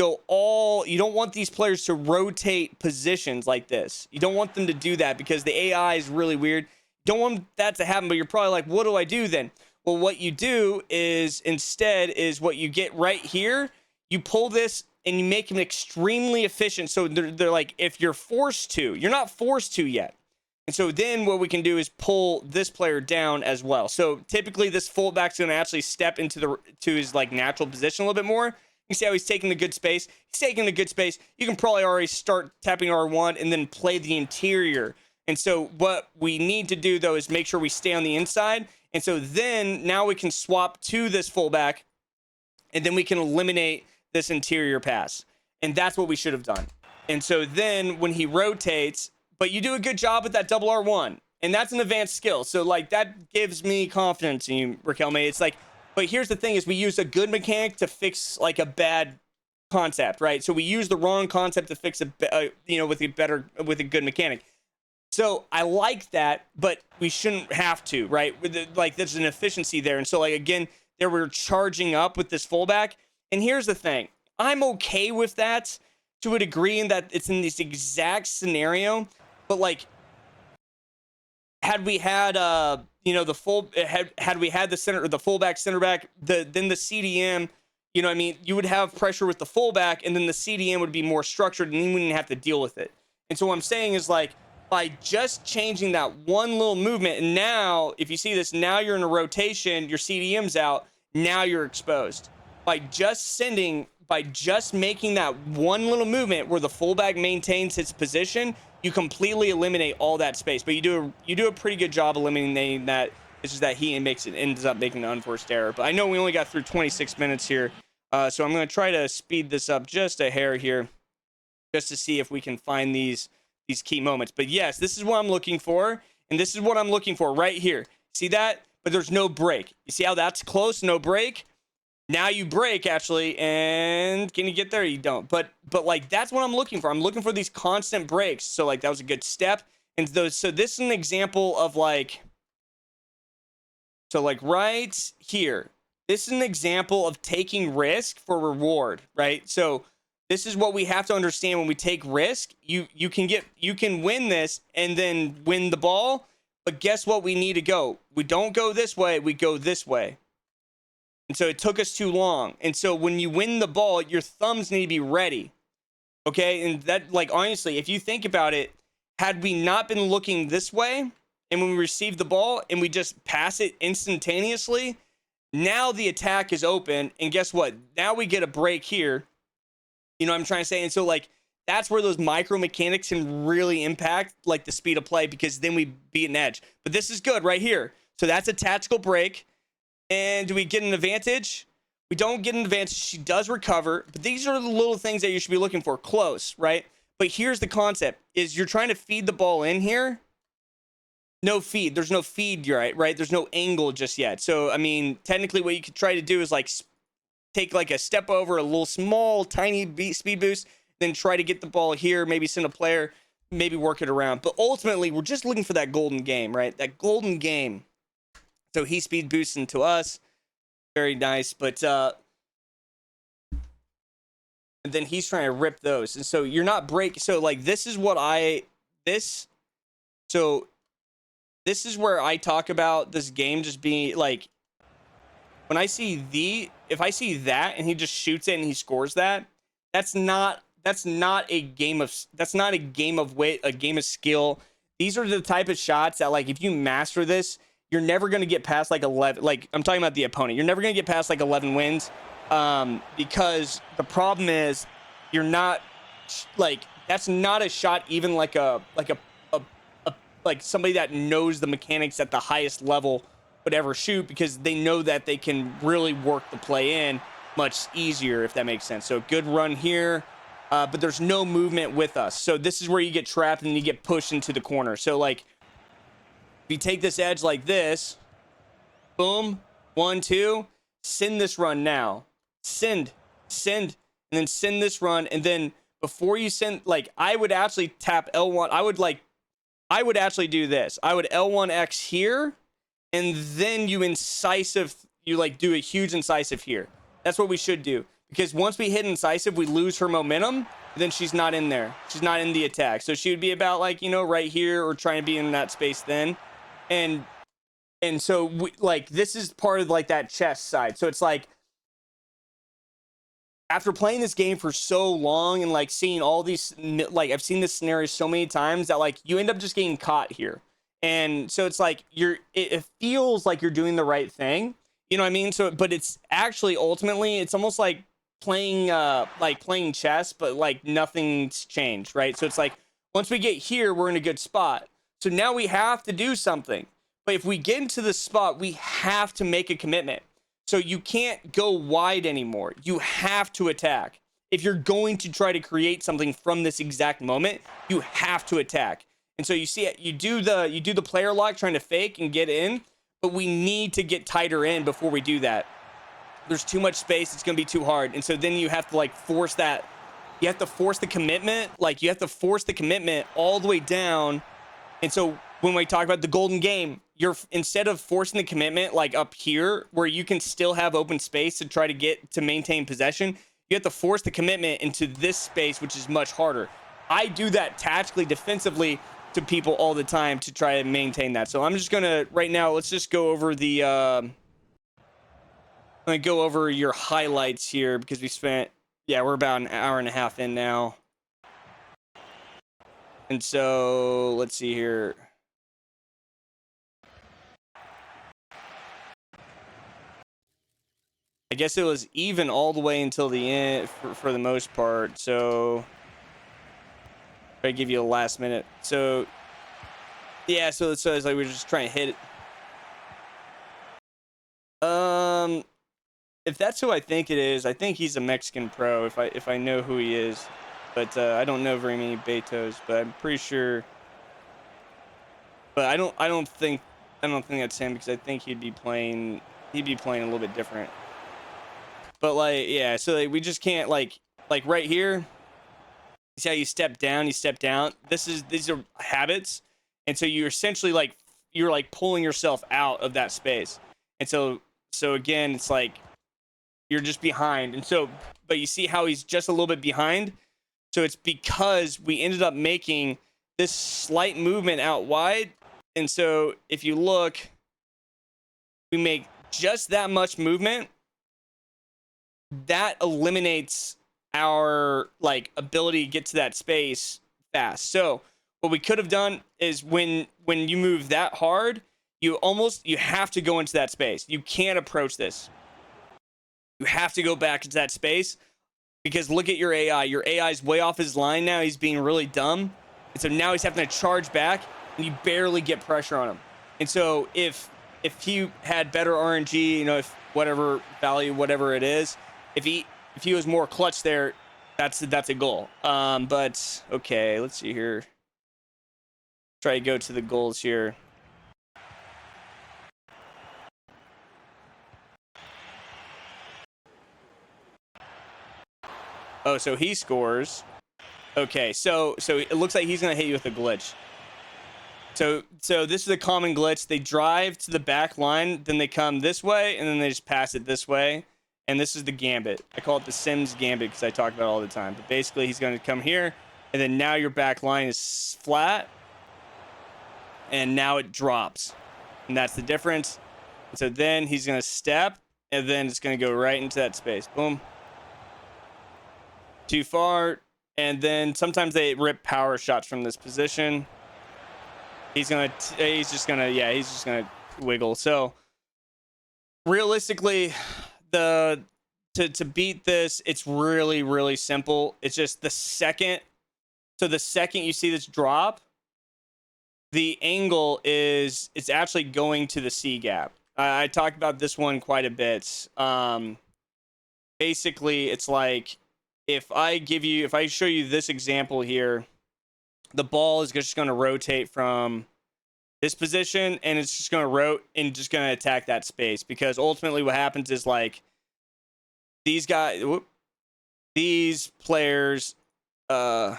don't want these players to rotate positions like this. You don't want them to do that because the AI is really weird. You don't want that to happen, but you're probably like, what do I do then? Well, what you do is instead is what you get right here. You pull this and you make them extremely efficient. So they're like, if you're forced to, you're not forced to yet. And so then what we can do is pull this player down as well. So typically this fullback's going to actually step into his natural position a little bit more. You see how he's taking the good space. He's taking the good space. You can probably already start tapping R1 and then play the interior. And so what we need to do though is make sure we stay on the inside. And so then now we can swap to this fullback, and then we can eliminate this interior pass. And that's what we should have done. And so then when he rotates, but you do a good job with that double R1. And that's an advanced skill. So like that gives me confidence in you, Raquelme. It's like, but here's the thing is we use a good mechanic to fix like a bad concept, right? So we use the wrong concept to fix a you know, with a good mechanic. So I like that, but we shouldn't have to, right? Like there's an efficiency there. And so like, again, there we're charging up with this fullback. And here's the thing. I'm okay with that to a degree in that it's in this exact scenario, but like, had we had you know, had we had the center or the fullback, center back, then the CDM, you know what I mean, you would have pressure with the fullback, and then the CDM would be more structured, and then we wouldn't have to deal with it. And so what I'm saying is like, by just changing that one little movement, and now if you see this, now you're in a rotation, your CDM's out, now you're exposed. By just making that one little movement where the fullback maintains its position, you completely eliminate all that space. But you do a pretty good job eliminating that. It's just that he ends up making an unforced error. But I know we only got through 26 minutes here, so I'm going to try to speed this up just a hair here, just to see if we can find these key moments. But yes, this is what I'm looking for, and this is what I'm looking for right here. See that? But there's no break. You see how that's close? No break. Now you break, actually, and can you get there? You don't. But like, that's what I'm looking for. I'm looking for these constant breaks. So like, that was a good step. And so this is an example of like, so like right here, this is an example of taking risk for reward, right? So this is what we have to understand when we take risk. You can win this and then win the ball, but guess what? We need to go. We don't go this way. We go this way. And so it took us too long. And so when you win the ball, your thumbs need to be ready. Okay. And that, like, honestly, if you think about it, had we not been looking this way, and when we receive the ball and we just pass it instantaneously, now the attack is open. And guess what? Now we get a break here. You know what I'm trying to say? And so like, that's where those micro mechanics can really impact like the speed of play, because then we beat an edge. But this is good right here. So that's a tactical break. And do we get an advantage? We don't get an advantage. She does recover, but these are the little things that you should be looking for. Close, right? But here's the concept is you're trying to feed the ball in here. No feed. There's no feed, right? There's no angle just yet. So, I mean, technically what you could try to do is like take like a step over, a little small, tiny speed boost, then try to get the ball here, maybe send a player, maybe work it around. But ultimately, we're just looking for that golden game, right? That golden game. So he speed boosts into us. Very nice. But and then he's trying to rip those. And so you're not breaking. So like this is what this is where I talk about this game just being like, when I see if I see that and he just shoots it and he scores that, that's not a game of wit, a game of skill. These are the type of shots that like if you master this, you're never going to get past like 11. Like I'm talking about the opponent. You're never going to get past like 11 wins, because the problem is you're not like, that's not a shot even like like somebody that knows the mechanics at the highest level would ever shoot, because they know that they can really work the play in much easier, if that makes sense. So good run here, but there's no movement with us. So this is where you get trapped and you get pushed into the corner. So like, if you take this edge like this, boom, 1, 2, send this run now. Send, and then send this run. And then before you send, like, I would actually tap L1. I would actually do this. I would L1X here, and then you like do a huge incisive here. That's what we should do. Because once we hit incisive, we lose her momentum. Then she's not in there. She's not in the attack. So she would be about like, you know, right here, or trying to be in that space then. And so we, like, this is part of like that chess side. So it's like, after playing this game for so long and like seeing all these, like I've seen this scenario so many times that like you end up just getting caught here. And so it's like it feels like you're doing the right thing. You know what I mean? So, but it's actually ultimately, it's almost like playing chess, but like nothing's changed, right? So it's like, once we get here, we're in a good spot. So now we have to do something. But if we get into this spot, we have to make a commitment. So you can't go wide anymore. You have to attack. If you're going to try to create something from this exact moment, you have to attack. And so you see it, you do the player lock trying to fake and get in, but we need to get tighter in before we do that. There's too much space. It's going to be too hard. And so then you have to like force that. You have to force the commitment. Like you have to force the commitment all the way down. And so when we talk about the golden game, you're instead of forcing the commitment like up here where you can still have open space to try to get to maintain possession, you have to force the commitment into this space, which is much harder. I do that tactically, defensively to people all the time to try to maintain that. So I'm just going to right now, let's just go over the I'm going to go over your highlights here because we spent, yeah, we're about an hour and a half in now. And so let's see here. I guess it was even all the way until the end for the most part. So I give you a last minute. So yeah, so it's like we're just trying to hit it. If that's who I think it is, I think he's a Mexican pro. If I know who he is, but I don't know very many Betos, but I'm pretty sure. But I don't think that's him because I think he'd be playing a little bit different. But like yeah, so like, we just can't like right here. See how you step down? These are habits, and so you're essentially like you're like pulling yourself out of that space, and so again it's like you're just behind, and so but you see how he's just a little bit behind, so it's because we ended up making this slight movement out wide, and so if you look, we make just that much movement that eliminates our like ability to get to that space fast. So what we could have done is when you move that hard, you have to go into that space. You can't approach this. You have to go back into that space because look at your AI. Your AI is way off his line now. He's being really dumb. And so now he's having to charge back and you barely get pressure on him. And so if he had better RNG, you know, if whatever value, whatever it is, if he was more clutch there, that's a goal. But okay, let's see here. Try to go to the goals here. Oh, so he scores. Okay, so it looks like he's gonna hit you with a glitch. So this is a common glitch. They drive to the back line, then they come this way, and then they just pass it this way. And this is the gambit. I call it the Sims gambit because I talk about it all the time. But basically, he's going to come here, and then now your back line is flat, and now it drops. And that's the difference. And so then he's going to step, and then it's going to go right into that space. Boom. Too far. And then sometimes they rip power shots from this position. He's just gonna wiggle. So realistically, to beat this, it's really, really simple. It's just the second you see this drop, the angle is it's actually going to the C gap. I talked about this one quite a bit. Basically, it's like if I show you this example here, the ball is just going to rotate from this position and it's just going to rotate and just going to attack that space, because ultimately what happens is like these players, that's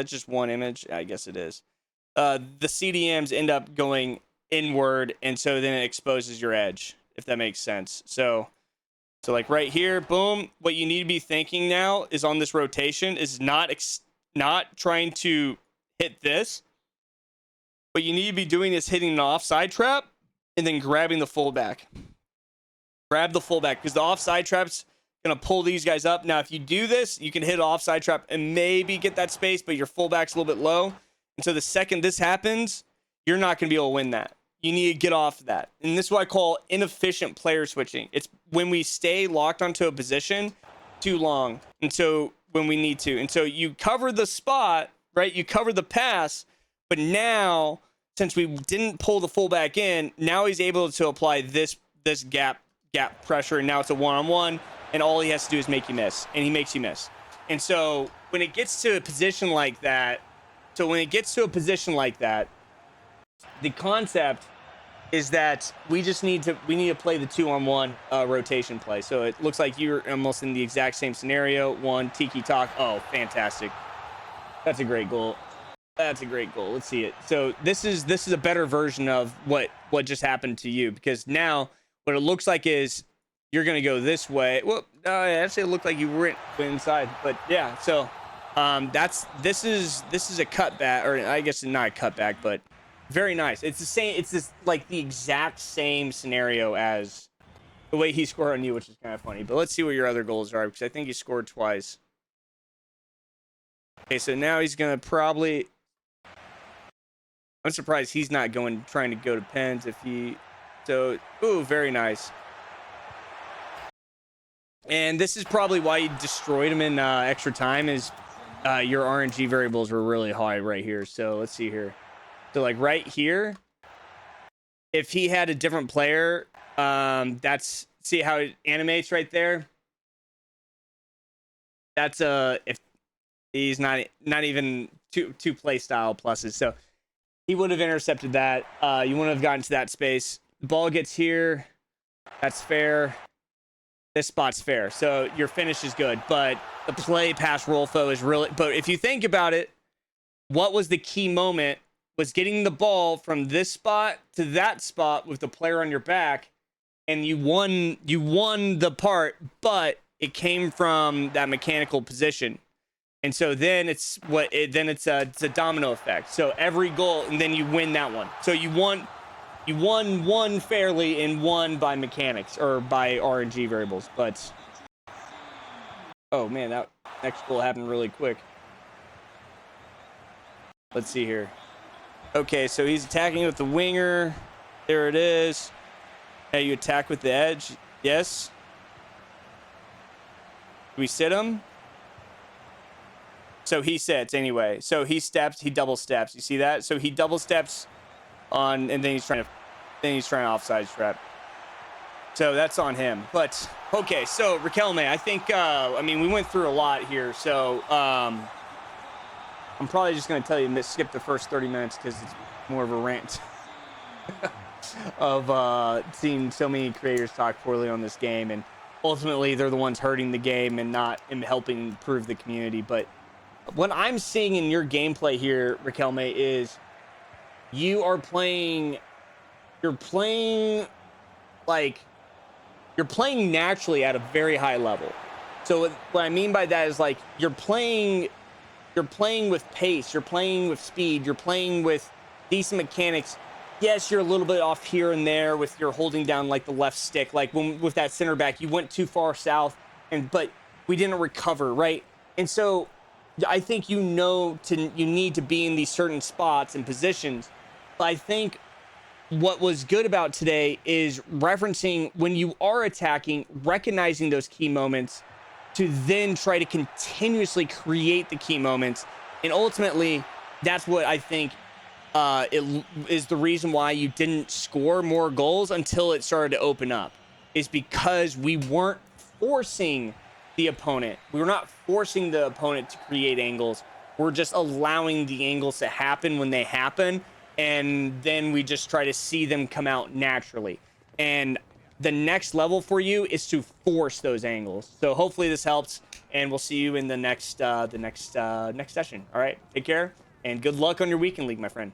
just one image. I guess it is. The CDMs end up going inward, and so then it exposes your edge, if that makes sense. So like right here, boom. What you need to be thinking now is on this rotation is not trying to hit this. What you need to be doing is hitting an offside trap and then grabbing the fullback. Grab the fullback because the offside trap's going to pull these guys up. Now, if you do this, you can hit an offside trap and maybe get that space, but your fullback's a little bit low. And so the second this happens, you're not going to be able to win that. You need to get off that. And this is what I call inefficient player switching. It's when we stay locked onto a position too long. And so when we need to. And so you cover the spot, right? You cover the pass, but now since we didn't pull the fullback in, now he's able to apply this gap pressure, and now it's a one-on-one, and all he has to do is make you miss, and he makes you miss. And so when it gets to a position like that, So when it gets to a position like that, the concept is that we need to play the 2-on-1 rotation play. So it looks like you're almost in the exact same scenario. One tiki talk. Oh, fantastic. That's a great goal. That's a great goal. Let's see it. So this is a better version of what just happened to you, because now what it looks like is you're going to go this way. Well, actually it looked like you went inside, but yeah. So this is a cutback, or I guess not a cutback, but very nice. It's the same. It's just like the exact same scenario as the way he scored on you, which is kind of funny. But let's see what your other goals are, because I think he scored twice. Okay, so now he's gonna probably. I'm surprised he's not trying to go to pens if he. So, ooh, very nice. And this is probably why you destroyed him in extra time. Is your RNG variables were really high right here. So let's see here. So like right here, if he had a different player, see how it animates right there. That's if he's not even two play style pluses, so he would have intercepted that. You wouldn't have gotten to that space. The ball gets here. That's fair. This spot's fair. So your finish is good, but the play past Rolfo is really. But if you think about it, what was the key moment? Was getting the ball from this spot to that spot with the player on your back, and you won the part, but it came from that mechanical position. And so then it's a domino effect. So every goal, and then you win that one. So you won one fairly and one by mechanics or by RNG variables. But oh man, that next goal happened really quick. Let's see here. Okay, so he's attacking with the winger. There it is. Now you attack with the edge. Yes. Do we sit him? So he sits anyway. So he double steps. You see that? So he double steps on, and then he's trying to offside trap. So that's on him. But okay, so Riquelme, I think we went through a lot here. So I'm probably just going to tell you to skip the first 30 minutes because it's more of a rant of seeing so many creators talk poorly on this game, and ultimately they're the ones hurting the game and not helping improve the community. But what I'm seeing in your gameplay here, Riquelme, is you're playing naturally at a very high level. So what I mean by that is like you're playing with pace, you're playing with speed, you're playing with decent mechanics. Yes, you're a little bit off here and there with your holding down like the left stick, like with that center back, you went too far south, but we didn't recover, right? And so I think you need to be in these certain spots and positions. But I think what was good about today is referencing when you are attacking, recognizing those key moments to then try to continuously create the key moments. And ultimately, that's what I think it is the reason why you didn't score more goals until it started to open up, is because we weren't forcing the opponent. We were not forcing the opponent to create angles. We're just allowing the angles to happen when they happen. And then we just try to see them come out naturally. And the next level for you is to force those angles. So hopefully this helps, and we'll see you in the next session. All right, take care, and good luck on your weekend league, my friend.